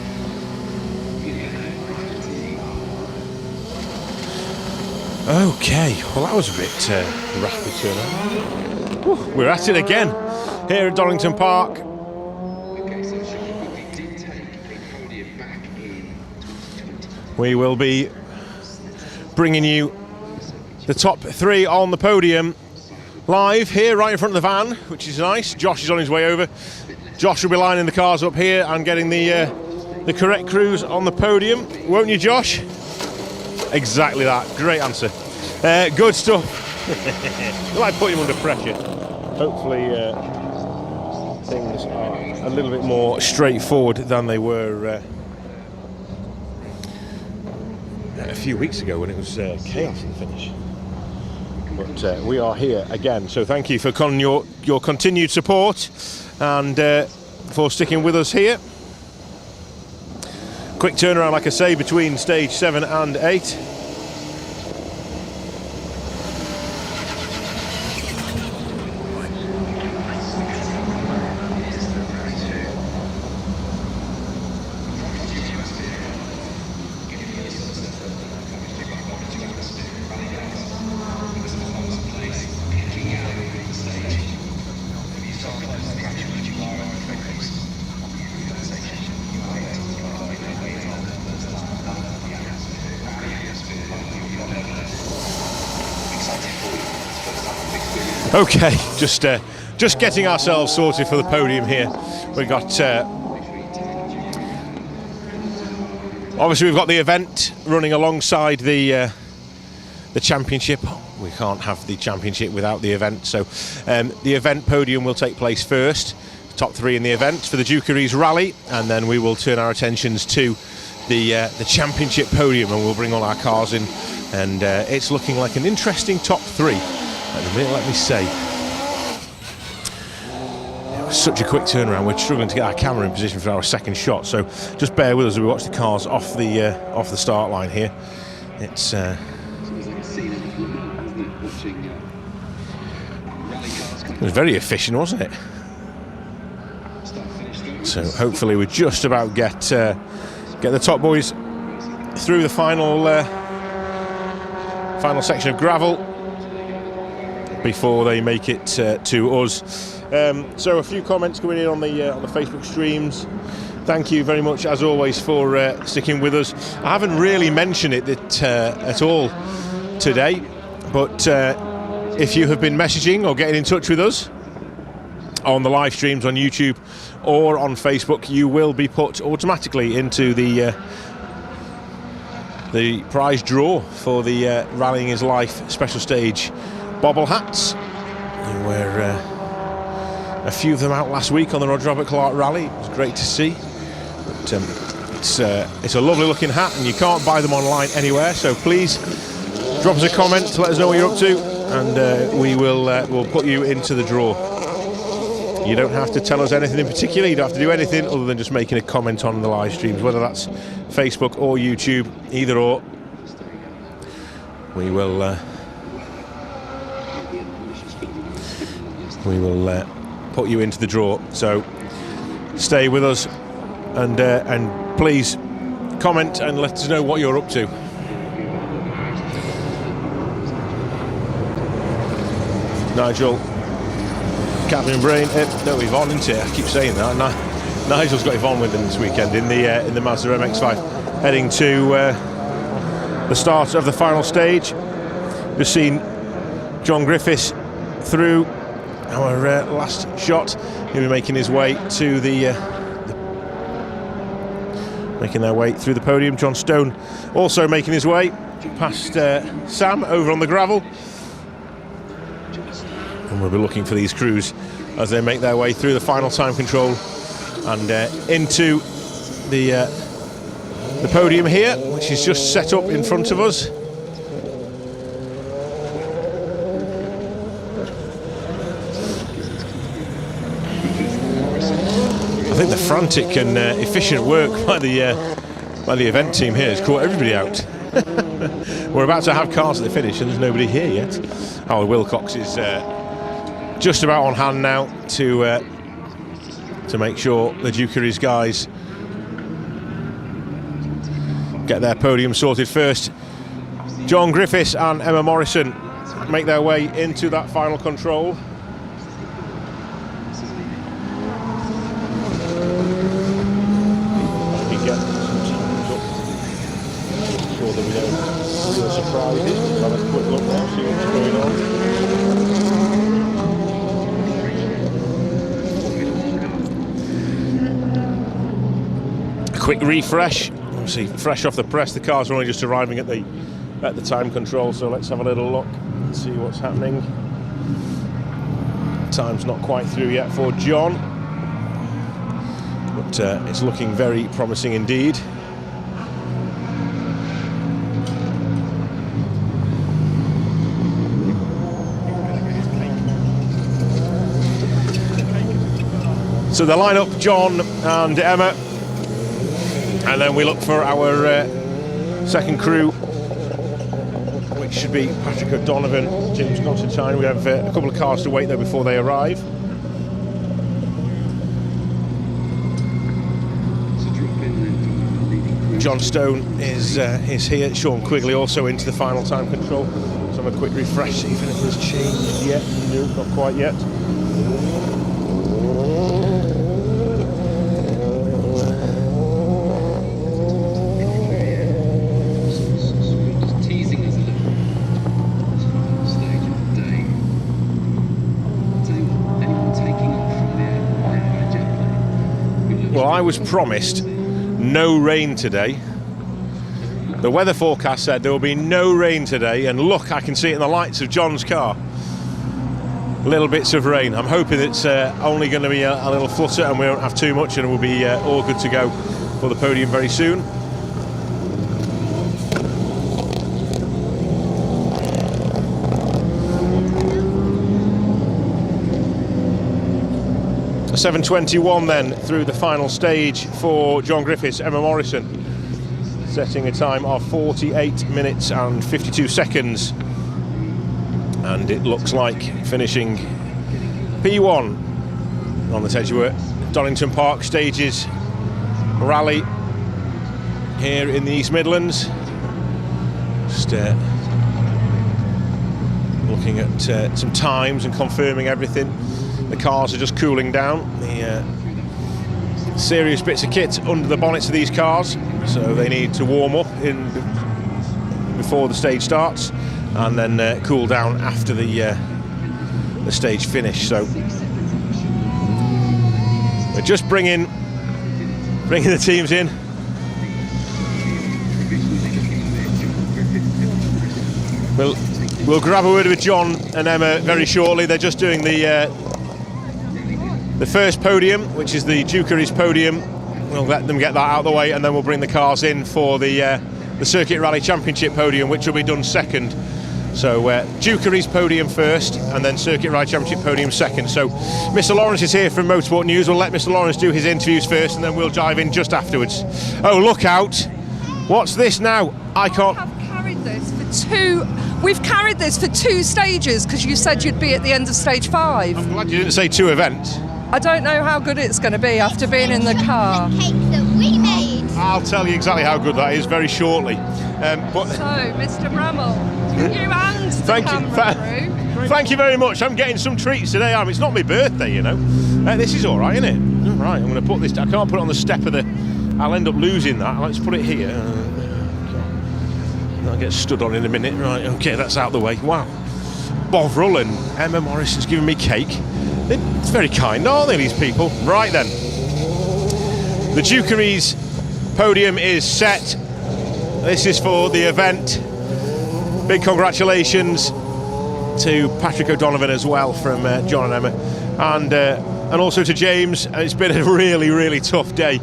Okay, well that was a bit rapid turnaround. We're at it again here at Donington Park. Okay, so Tegiwa did take a podium back in 2020. We will be bringing you the top 3 on the podium live here right in front of the van, which is nice. Josh is on his way over. Josh will be lining the cars up here and getting the correct crews on the podium, won't you, Josh? Exactly that. Great answer. Good stuff. I like putting him under pressure. Hopefully things are a little bit more straightforward than they were a few weeks ago when it was chaos in the finish. But we are here again, so thank you for your continued support and for sticking with us here. Quick turnaround, like I say, between stage 7 and 8. Okay, just getting ourselves sorted for the podium here. We've got obviously we've got the event running alongside the championship. We can't have the championship without the event, so the event podium will take place first. Top 3 in the event for the Dukeries Rally, and then we will turn our attentions to the championship podium, and we'll bring all our cars in. And it's looking like an interesting top 3. At the minute, let me say. It was such a quick turnaround. We're struggling to get our camera in position for our second shot, so just bear with us as we watch the cars off the start line here. It was very efficient, wasn't it? So hopefully we just about get the top boys through the final section of gravel before they make it to us. So a few comments coming in on the Facebook streams. Thank you very much, as always, for sticking with us. I haven't really mentioned it at all today, but if you have been messaging or getting in touch with us on the live streams on YouTube or on Facebook, you will be put automatically into the prize draw for the Rallying is Life special stage bobble hats. There were a few of them out last week on the Roger Robert Clark Rally. It was great to see. But it's a lovely looking hat, and you can't buy them online anywhere, so please drop us a comment to let us know what you're up to, and we'll put you into the draw. You don't have to tell us anything in particular. You don't have to do anything other than just making a comment on the live streams, whether that's Facebook or YouTube, either or. We will put you into the draw. So stay with us, and please comment and let us know what you're up to. Nigel, Catherine Brain, no, Yvonne, isn't it? I keep saying that. Nigel's got Yvonne with him this weekend in the Mazda MX-5, heading to the start of the final stage. We've seen John Griffiths through our last shot. He'll be making his way to making their way through the podium. John Stone also making his way past Sam over on the gravel. And we'll be looking for these crews as they make their way through the final time control and into the podium here, which is just set up in front of us. I think the frantic and efficient work by the event team here has caught everybody out. We're about to have cars at the finish and there's nobody here yet. Howard Wilcox is just about on hand now to to make sure the Dukeries guys get their podium sorted first. John Griffiths and Emma Morrison make their way into that final control. Sure that we don't see the surprises. We'll have a quick look now, see what's going on. A quick refresh. Obviously, fresh off the press, the cars are only just arriving at the time control. So let's have a little look and see what's happening. Time's not quite through yet for John, but it's looking very promising indeed. So the line-up, John and Emma, and then we look for our second crew, which should be Patrick O'Donovan, James Constantine. We have a couple of cars to wait there before they arrive. John Stone is here. Sean Quigley also into the final time control. So have a quick refresh, see if anything's changed yet. No, not quite yet. Well, I was promised no rain today. The weather forecast said there will be no rain today, and look, I can see it in the lights of John's car. Little bits of rain. I'm hoping it's only going to be a little flutter and we won't have too much, and we'll be all good to go for the podium very soon. A 7:21 then through the final stage for John Griffiths, Emma Morrison, setting a time of 48 minutes and 52 seconds. And it looks like finishing P1 on the Tegiwa Donington Park Stages rally here in the East Midlands. Just looking at some times and confirming everything. The cars are just cooling down. The serious bits of kit under the bonnets of these cars, so they need to warm up before the stage starts, and then cool down after the stage finish. So we're just bringing the teams in. We'll grab a word with John and Emma very shortly. They're just doing the first podium, which is the Dukeries podium. We'll let them get that out of the way, and then we'll bring the cars in for the Circuit Rally Championship podium, which will be done second. So Dukeries podium first, and then Circuit Rally Championship podium second. So Mr. Lawrence is here from Motorsport News. We'll let Mr. Lawrence do his interviews first, and then we'll dive in just afterwards. Oh, look out! What's this now? I can't. We've carried this for two stages because you said you'd be at the end of stage 5. I'm glad you didn't say 2 events. I don't know how good it's going to be after being in the car. The cake that we made. I'll tell you exactly how good that is very shortly. But So, Mr. Bramall, you and the camera crew. Thank you very much. I'm getting some treats today. It's not my birthday, you know. This is all right, isn't it? All right, I'm going to put this. I can't put it on the step of the. I'll end up losing that. Let's put it here. I'll get stood on in a minute. Right, okay, that's out of the way. Wow. Bovril and Emma Morrison's giving me cake. It's very kind, aren't they, these people? Right then. The Dukeries podium is set. This is for the event. Big congratulations to Patrick O'Donovan as well from John and Emma, and also to James. It's been a really, really tough day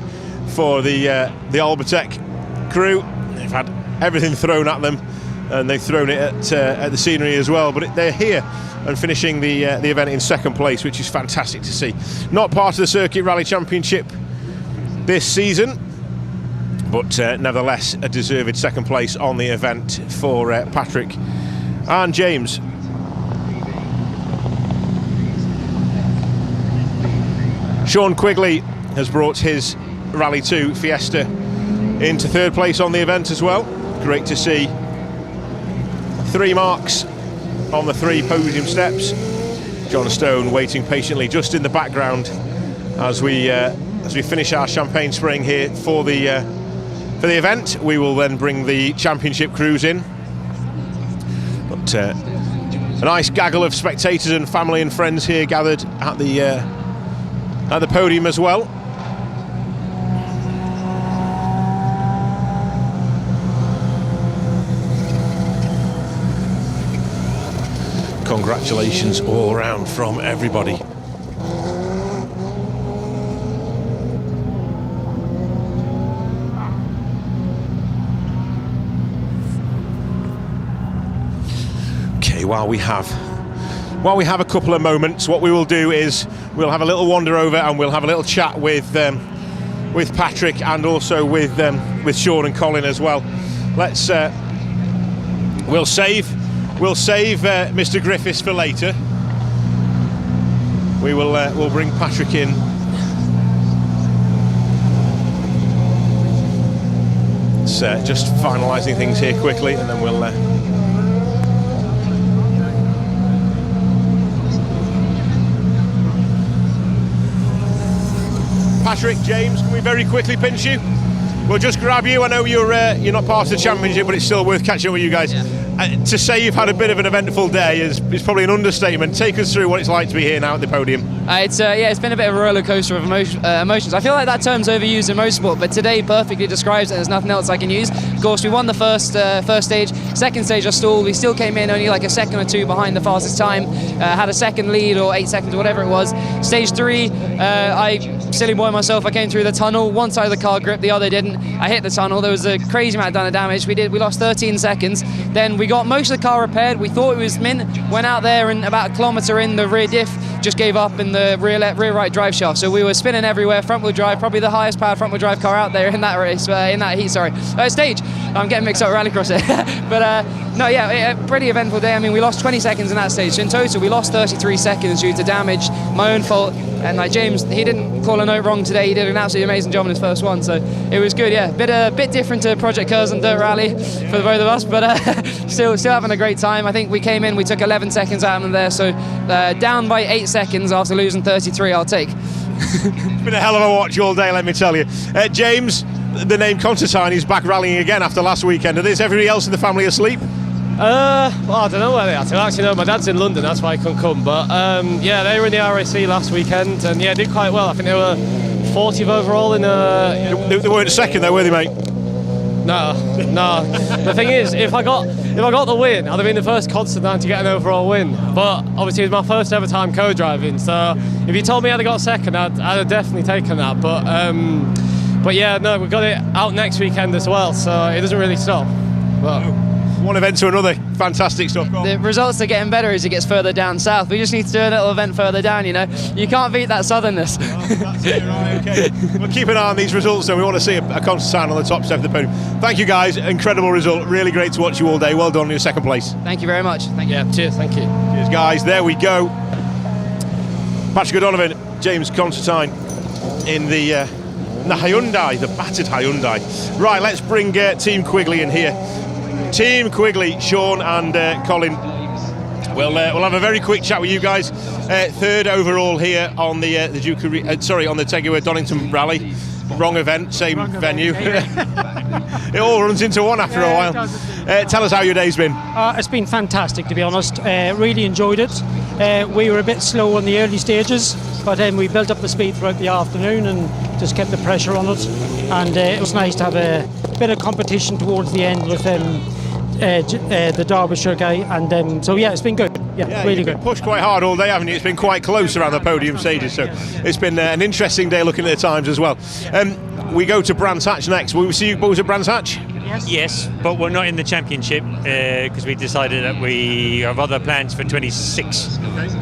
for the Albertech crew. They've had everything thrown at them, and they've thrown it at the scenery as well. But they're here and finishing the event in second place, which is fantastic to see. Not part of the Circuit Rally Championship this season, but nevertheless a deserved second place on the event for Patrick and James. Sean Quigley has brought his Rally 2 Fiesta into third place on the event as well. Great to see. 3 marks on the 3 podium steps. John Stone waiting patiently just in the background as we finish our champagne spraying here for the event. We will then bring the championship crews in. But a nice gaggle of spectators and family and friends here gathered at the podium as well. Congratulations all around from everybody. Okay, while we have a couple of moments, what we will do is we'll have a little wander over and we'll have a little chat with Patrick and also with Sean and Colin as well. We'll save Mr. Griffiths for later. We'll bring Patrick in. It's just finalising things here quickly, and then we'll. Patrick, James, can we very quickly pinch you? We'll just grab you. I know you're not part of the championship, but it's still worth catching up with you guys. Yeah. To say you've had a bit of an eventful day is probably an understatement. Take us through what it's like to be here now at the podium. It's been a bit of a roller coaster of emotions. I feel like that term's overused in motorsport, but today perfectly describes it. There's nothing else I can use. Of course, we won the first stage. Second stage, I stalled. We still came in only like a second or 2 behind the fastest time. Had a second lead or 8 seconds, or whatever it was. Stage 3, I silly boy myself. I came through the tunnel. One side of the car gripped, the other didn't. I hit the tunnel. There was a crazy amount of damage. We lost 13 seconds. Then we got most of the car repaired. We thought it was mint. Went out there and about a kilometre in, the rear diff just gave up in the rear right drive shaft. So we were spinning everywhere. Front wheel drive, probably the highest powered front wheel drive car out there in that race, in that heat. Stage. I'm getting mixed up with rallycross here. But a pretty eventful day. I mean, we lost 20 seconds in that stage. So in total, we lost 33 seconds due to damage, my own fault. And like James, he didn't call a note wrong today. He did an absolutely amazing job in his first one. So it was good. Yeah, a bit different to Project Curves and Dirt Rally for the both of us, but still having a great time. I think we came in, we took 11 seconds out of them there. So down by 8 seconds after losing 33, I'll take. It's been a hell of a watch all day, let me tell you. James, the name Constantine is back rallying again after last weekend. Is everybody else in the family asleep? Well, I don't know where they are. Actually, no, my dad's in London, that's why I couldn't come. But they were in the RAC last weekend, and did quite well. I think they were 40th overall in They weren't second though, were they, mate? No. The thing is, if I got the win, I'd have been the first Constantine to get an overall win. But obviously, it was my first ever time co-driving. So if you told me I'd have got second, I'd have definitely taken that. But yeah, no, we got it out next weekend as well. So it doesn't really stop. But one event to another, fantastic stuff. The results are getting better as it gets further down south. We just need to do a little event further down, You can't beat that southernness. That's it, right, okay. We'll keep an eye on these results, so we want to see a Constantine on the top step of the podium. Thank you guys, incredible result, really great to watch you all day. Well done in your second place. Thank you very much. Thank you. Yeah, cheers, thank you. Cheers guys, there we go. Patrick O'Donovan, James Constantine in the Hyundai, the battered Hyundai. Right, let's bring Team Quigley in here. Team Quigley, Sean and Colin. We'll have a very quick chat with you guys. Third overall here on the on the Tegiwa Donington Rally. Wrong event, same venue. It all runs into one after a while. Tell us how your day's been. It's been fantastic, to be honest. Really enjoyed it. We were a bit slow on the early stages, but then we built up the speed throughout the afternoon and just kept the pressure on it. And it was nice to have a bit of competition towards the end with the Derbyshire guy. And so it's been good. Yeah, really good. Pushed quite hard all day, haven't you? It's been quite close around the podium stages, so it's been an interesting day looking at the times as well. We go to Brands Hatch next. Will we see you boys at Brands Hatch? Yes, but we're not in the championship because we decided that we have other plans for 26.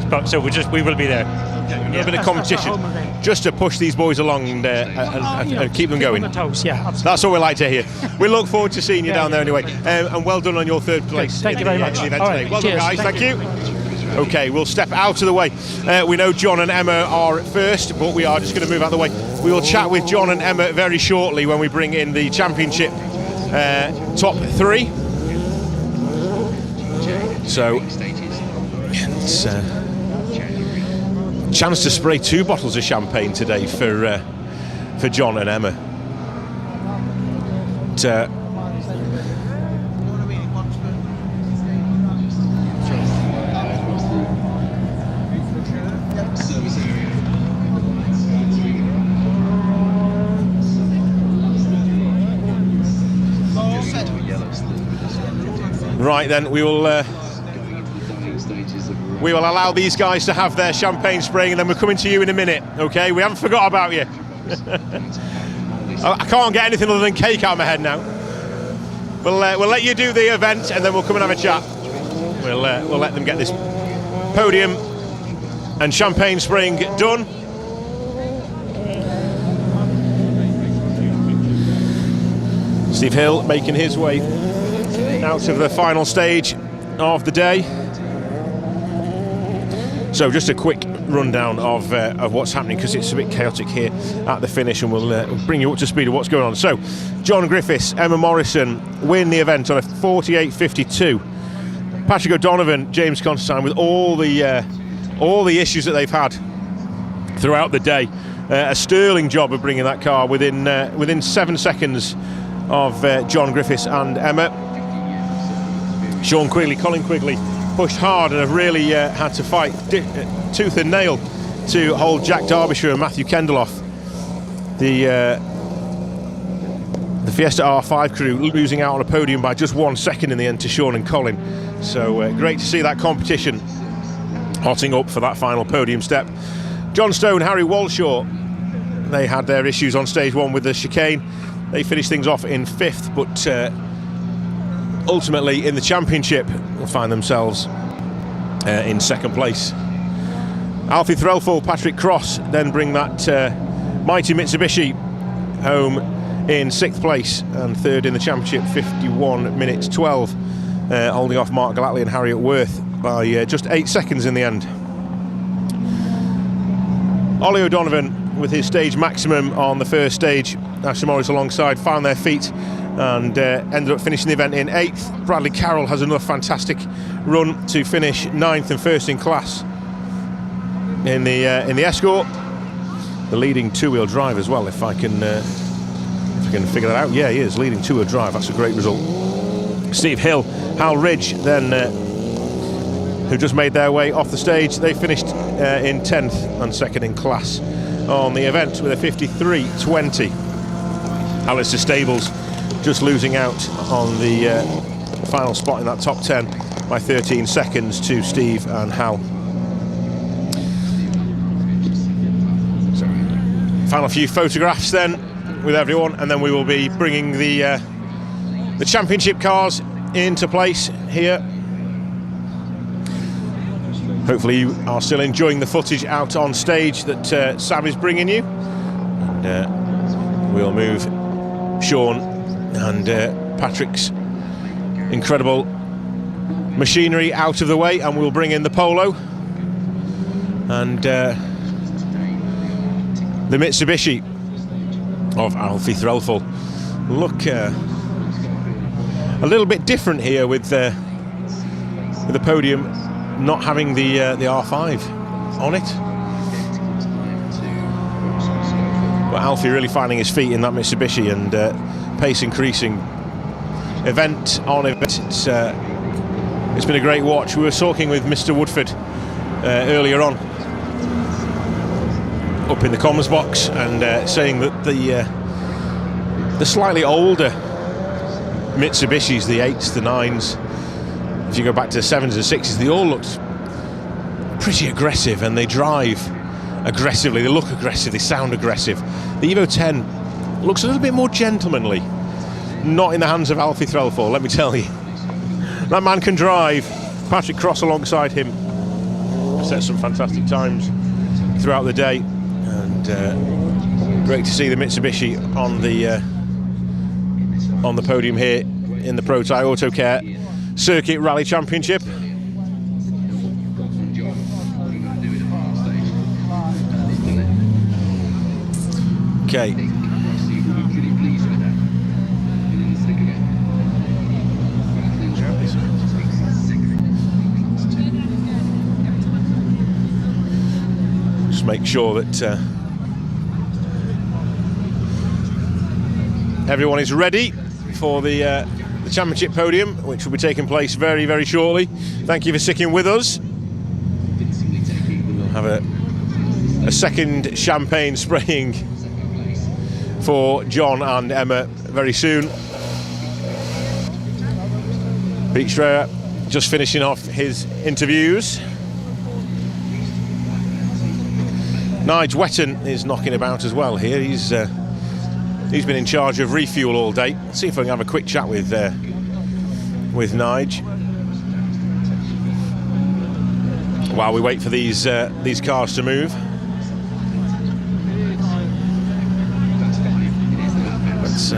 But so we will be there. A little bit of competition just to push these boys along and keep them going. That's what we like to hear. We look forward to seeing you down there anyway. And well done on your third place. Thank you very much. Well done, guys. Thank you. Okay, we'll step out of the way. We know John and Emma are first, but we are just going to move out of the way. We will chat with John and Emma very shortly when we bring in the championship top 3. So it's a chance to spray 2 bottles of champagne today for John and Emma. Right then, we will allow these guys to have their champagne spraying, and then we're coming to you in a minute. Okay, we haven't forgot about you. I can't get anything other than cake out of my head now. We'll let you do the event, and then we'll come and have a chat. We'll let them get this podium and champagne spraying done. Steve Hill making his way out of the final stage of the day. So just a quick rundown of what's happening, because it's a bit chaotic here at the finish, and we'll bring you up to speed of what's going on. So John Griffiths, Emma Morrison win the event on a 48.52. Patrick O'Donovan, James Constantine, with all the issues that they've had throughout the day, a sterling job of bringing that car within 7 seconds of John Griffiths and Emma. Sean Quigley, Colin Quigley pushed hard and have really had to fight tooth and nail to hold Jack Derbyshire and Matthew Kendall off. The Fiesta R5 crew losing out on a podium by just 1 second in the end to Sean and Colin. So great to see that competition hotting up for that final podium step. John Stone, Harry Walshaw, they had their issues on stage 1 with the chicane. They finished things off in 5th, but ultimately in the championship will find themselves in 2nd place. Alfie Threlfall, Patrick Cross then bring that mighty Mitsubishi home in 6th place, and 3rd in the championship, 51 minutes 12, holding off Mark Gallatley and Harriet Worth by just 8 seconds in the end. Ollie O'Donovan with his stage maximum on the first stage, Ashley Morris alongside, found their feet and ended up finishing the event in 8th. Bradley Carroll has another fantastic run to finish 9th and 1st in class in the Escort, the leading 2-wheel drive as well, if I can figure that out. Yeah, he is leading 2-wheel drive. That's a great result. Steve Hill, Hal Ridge then who just made their way off the stage, they finished in 10th and 2nd in class on the event with a 53.20. Alistair Stables just losing out on the final spot in that top 10 by 13 seconds to Steve and Hal. So, final few photographs then with everyone, and then we will be bringing the championship cars into place here. Hopefully you are still enjoying the footage out on stage that Sam is bringing you, and we'll move Sean and Patrick's incredible machinery out of the way, and we'll bring in the Polo and the Mitsubishi of Alfie Threlfall. Look a little bit different here with the podium not having the R5 on it. But Alfie really finding his feet in that Mitsubishi, and pace increasing event on event. It's been a great watch. We were talking with Mr. Woodford earlier on up in the comms box, and saying that the slightly older Mitsubishis, the 8s, the 9s, if you go back to the 7s and 6s, they all looked pretty aggressive, and they drive aggressively, they look aggressive, they sound aggressive. The Evo 10 looks a little bit more gentlemanly. Not in the hands of Alfie Threlfall, let me tell you. That man can drive. Patrick Cross alongside him set some fantastic times throughout the day, and great to see the Mitsubishi on the podium here in the Protyre Auto Care Circuit Rally Championship. Okay. Pretty pleased with that. And then stick again. Just make sure that everyone is ready for the championship podium, which will be taking place very, very shortly. Thank you for sticking with us. We'll have a second champagne spraying for John and Emma very soon. Protyre just finishing off his interviews. Nige Wetton is knocking about as well here. He's been in charge of refuel all day. Let's see if I can have a quick chat with Nige while we wait for these cars to move. Let's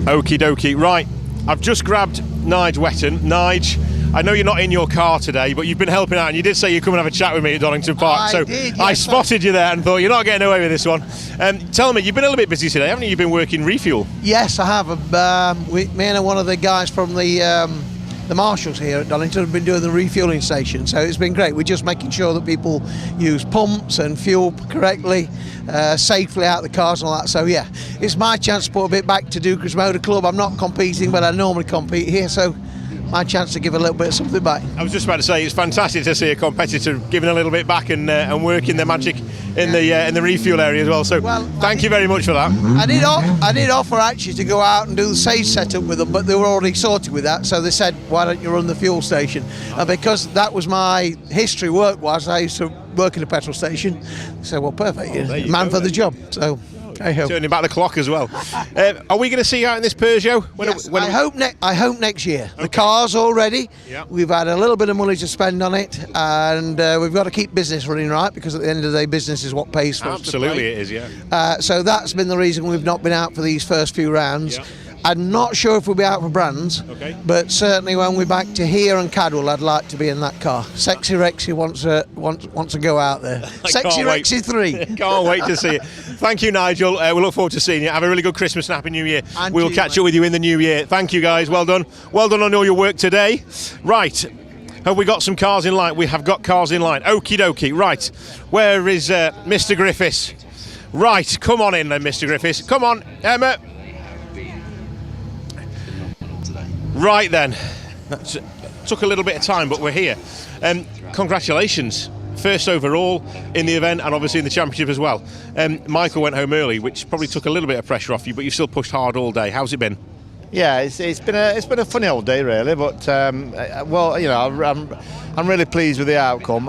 okie dokie. Right, I've just grabbed Nige Wetton. Nige, I know you're not in your car today, but you've been helping out, and you did say you'd come and have a chat with me at Donington Park. I spotted you there and thought you're not getting away with this one. Tell me, you've been a little bit busy today, haven't you? You've been working refuel. Yes, I have. Me and one of the guys from the marshals here at Donington have been doing the refueling station, so it's been great. We're just making sure that people use pumps and fuel correctly, safely out the cars and all that. So yeah, it's my chance to put a bit back to Duke's Motor Club. I'm not competing, but I normally compete here, so my chance to give a little bit of something back. I was just about to say, it's fantastic to see a competitor giving a little bit back and working their magic in the refuel area as well. So thank you very much for that. I did offer actually to go out and do the stage setup with them, but they were already sorted with that. So they said, why don't you run the fuel station? And because that was my history work-wise, I used to work in a petrol station. So well, perfect, man for the job. So. Turning back the clock as well. Are we going to see you out in this Peugeot? Yes, I hope next year. Okay. The car's all ready. Yep. We've had a little bit of money to spend on it, and we've got to keep business running right, because at the end of the day, business is what pays for us. Absolutely, it is. Yeah. So that's been the reason we've not been out for these first few rounds. Yep. I'm not sure if we'll be out for brands, but certainly when we're back to here and Cadwell, I'd like to be in that car. Sexy Rexy wants to go out there. Sexy Rexy 3. Can't wait to see it. Thank you, Nigel. We look forward to seeing you. Have a really good Christmas and Happy New Year. And we'll catch up with you in the new year. Thank you, guys. Well done. Well done on all your work today. Right. Have we got some cars in line? We have got cars in line. Okie dokie. Right. Where is Mr. Griffiths? Right. Come on in then, Mr. Griffiths. Come on, Emma. Right then, that took a little bit of time, but we're here. Congratulations, first overall in the event and obviously in the championship as well. Michael went home early, which probably took a little bit of pressure off you, but you've still pushed hard all day. How's it been? Yeah, it's been a funny old day really, but well, you know, I'm really pleased with the outcome.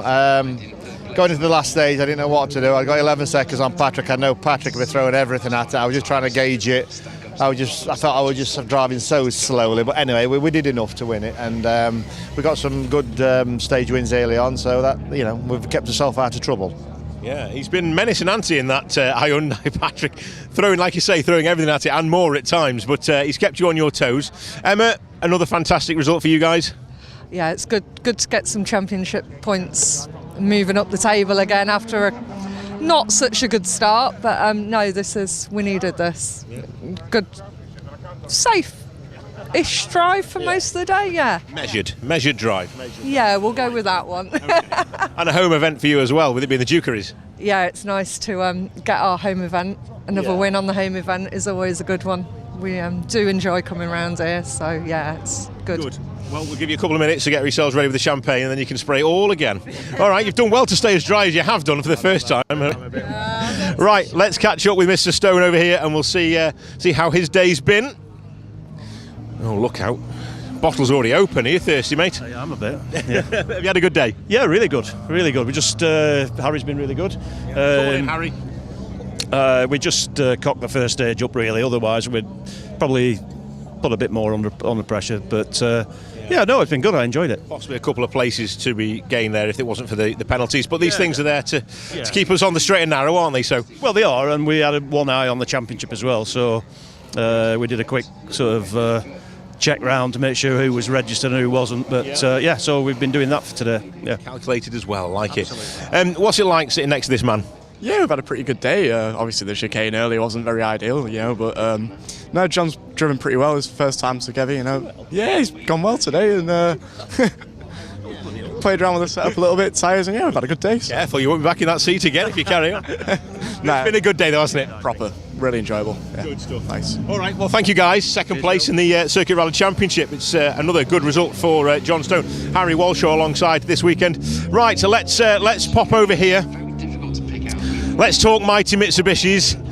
Going into the last stage, I didn't know what to do. I got 11 seconds on Patrick. I know Patrick would be throwing everything at it. I was just trying to gauge it. I thought I was just driving so slowly, but anyway, we did enough to win it, and we got some good stage wins early on, so that, you know, we've kept ourselves out of trouble. Yeah, he's been menacing Auntie in that Hyundai, Patrick, throwing, like you say, throwing everything at it and more at times, but he's kept you on your toes. Emma, another fantastic result for you guys. Yeah, it's good to get some championship points moving up the table again after not such a good start, but no, we needed this. Yeah. Good, safe-ish drive for most of the day, yeah. Measured drive. Yeah, we'll go with that one. Okay. And a home event for you as well, with it being the Dukeries. Yeah, it's nice to get our home event. Another win on the home event is always a good one. We do enjoy coming around here, so yeah, it's good. Well, we'll give you a couple of minutes to get yourselves ready with the champagne, and then you can spray it all again. All right, you've done well to stay as dry as you have done for the first time. Right, let's catch up with Mr. Stone over here, and we'll see how his day's been. Oh, look out. Bottle's already open. Are you thirsty, mate? I am a bit. Yeah. Have you had a good day? Yeah, really good. Really good. We just, Harry's been really good. Harry. We just cocked the first stage up, really. Otherwise, we'd probably put a bit more under pressure, but Yeah, no, it's been good. I enjoyed it. Possibly a couple of places to be gained there if it wasn't for the penalties. But these things are there to keep us on the straight and narrow, aren't they? So Well, they are, and we had one eye on the championship as well. So we did a quick sort of check round to make sure who was registered and who wasn't. But so we've been doing that for today. Yeah, calculated as well. Like it. What's it like sitting next to this man? Yeah, we've had a pretty good day. Obviously, the chicane earlier wasn't very ideal, but no, John's driven pretty well. His first time together, Yeah, he's gone well today and played around with the setup a little bit, tyres, and we've had a good day. So. Careful, you won't be back in that seat again if you carry on. It's been a good day though, hasn't it? Proper, really enjoyable. Yeah. Good stuff. Nice. All right, well, thank you guys. Second place in the Circuit Rally Championship. It's another good result for John Stone. Harry Walshaw alongside this weekend. Right, so let's pop over here. Let's talk Mighty Mitsubishis.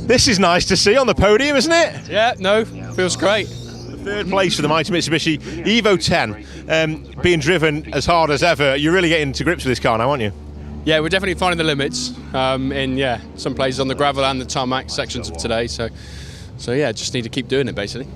This is nice to see on the podium, isn't it? Yeah, no, feels great. Third place for the Mighty Mitsubishi Evo 10, being driven as hard as ever. You're really getting to grips with this car now, aren't you? Yeah, we're definitely finding the limits in some places on the gravel and the tarmac sections of today. So just need to keep doing it basically.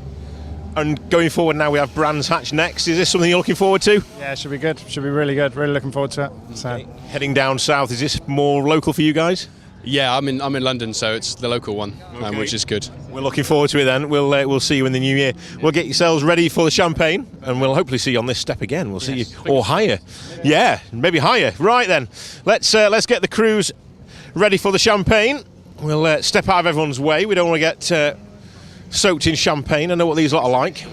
And going forward now, we have Brands Hatch next. Is this something you're looking forward to? Yeah, it should be good. Should be really good. Really looking forward to it. So. Okay. Heading down south, is this more local for you guys? Yeah, I'm in London, so it's the local one, which is good. We're looking forward to it then. We'll see you in the new year. We'll get yourselves ready for the champagne, and we'll hopefully see you on this step again. We'll see you, or higher. Yeah, maybe higher. Right then, let's get the crews ready for the champagne. We'll step out of everyone's way. We don't want to get soaked in champagne. I know what these lot are like.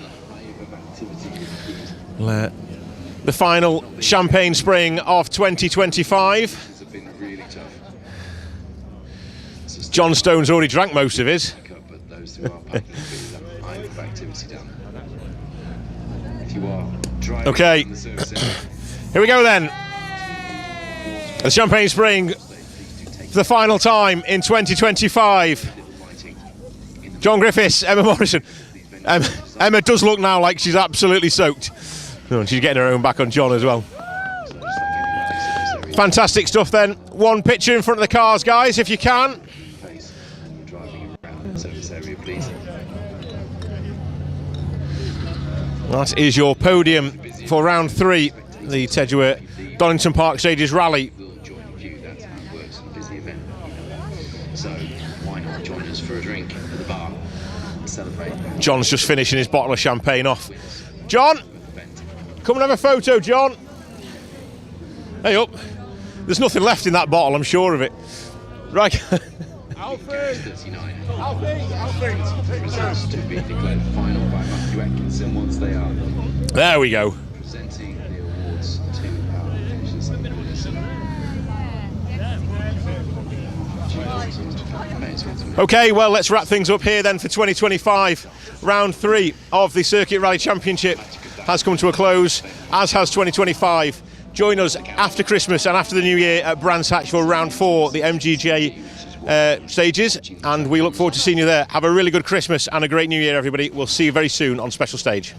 The final champagne spraying of 2025. John Stone's already drank most of his. Okay, here we go then. The champagne spraying for the final time in 2025. John Griffiths, Emma Morrison. Emma does look now like she's absolutely soaked. Oh, she's getting her own back on John as well. Fantastic stuff then. One picture in front of the cars, guys, if you can. That is your podium for round 3, the Tegiwa Donington Park Stages Rally. So why not join us for a drink at the bar and celebrate? John's just finishing his bottle of champagne off. John, come and have a photo, John. Hey up. There's nothing left in that bottle, I'm sure of it. Right. Results to be declared final by Matthew Atkinson once they are. There we go. Presenting the awards to our finishers. Okay, well, let's wrap things up here then for 2025. Round 3 of the Circuit Rally Championship has come to a close, as has 2025. Join us after Christmas and after the New Year at Brands Hatch for round 4, the MGJ stages, and we look forward to seeing you there. Have a really good Christmas and a great New Year, everybody. We'll see you very soon on Special Stage.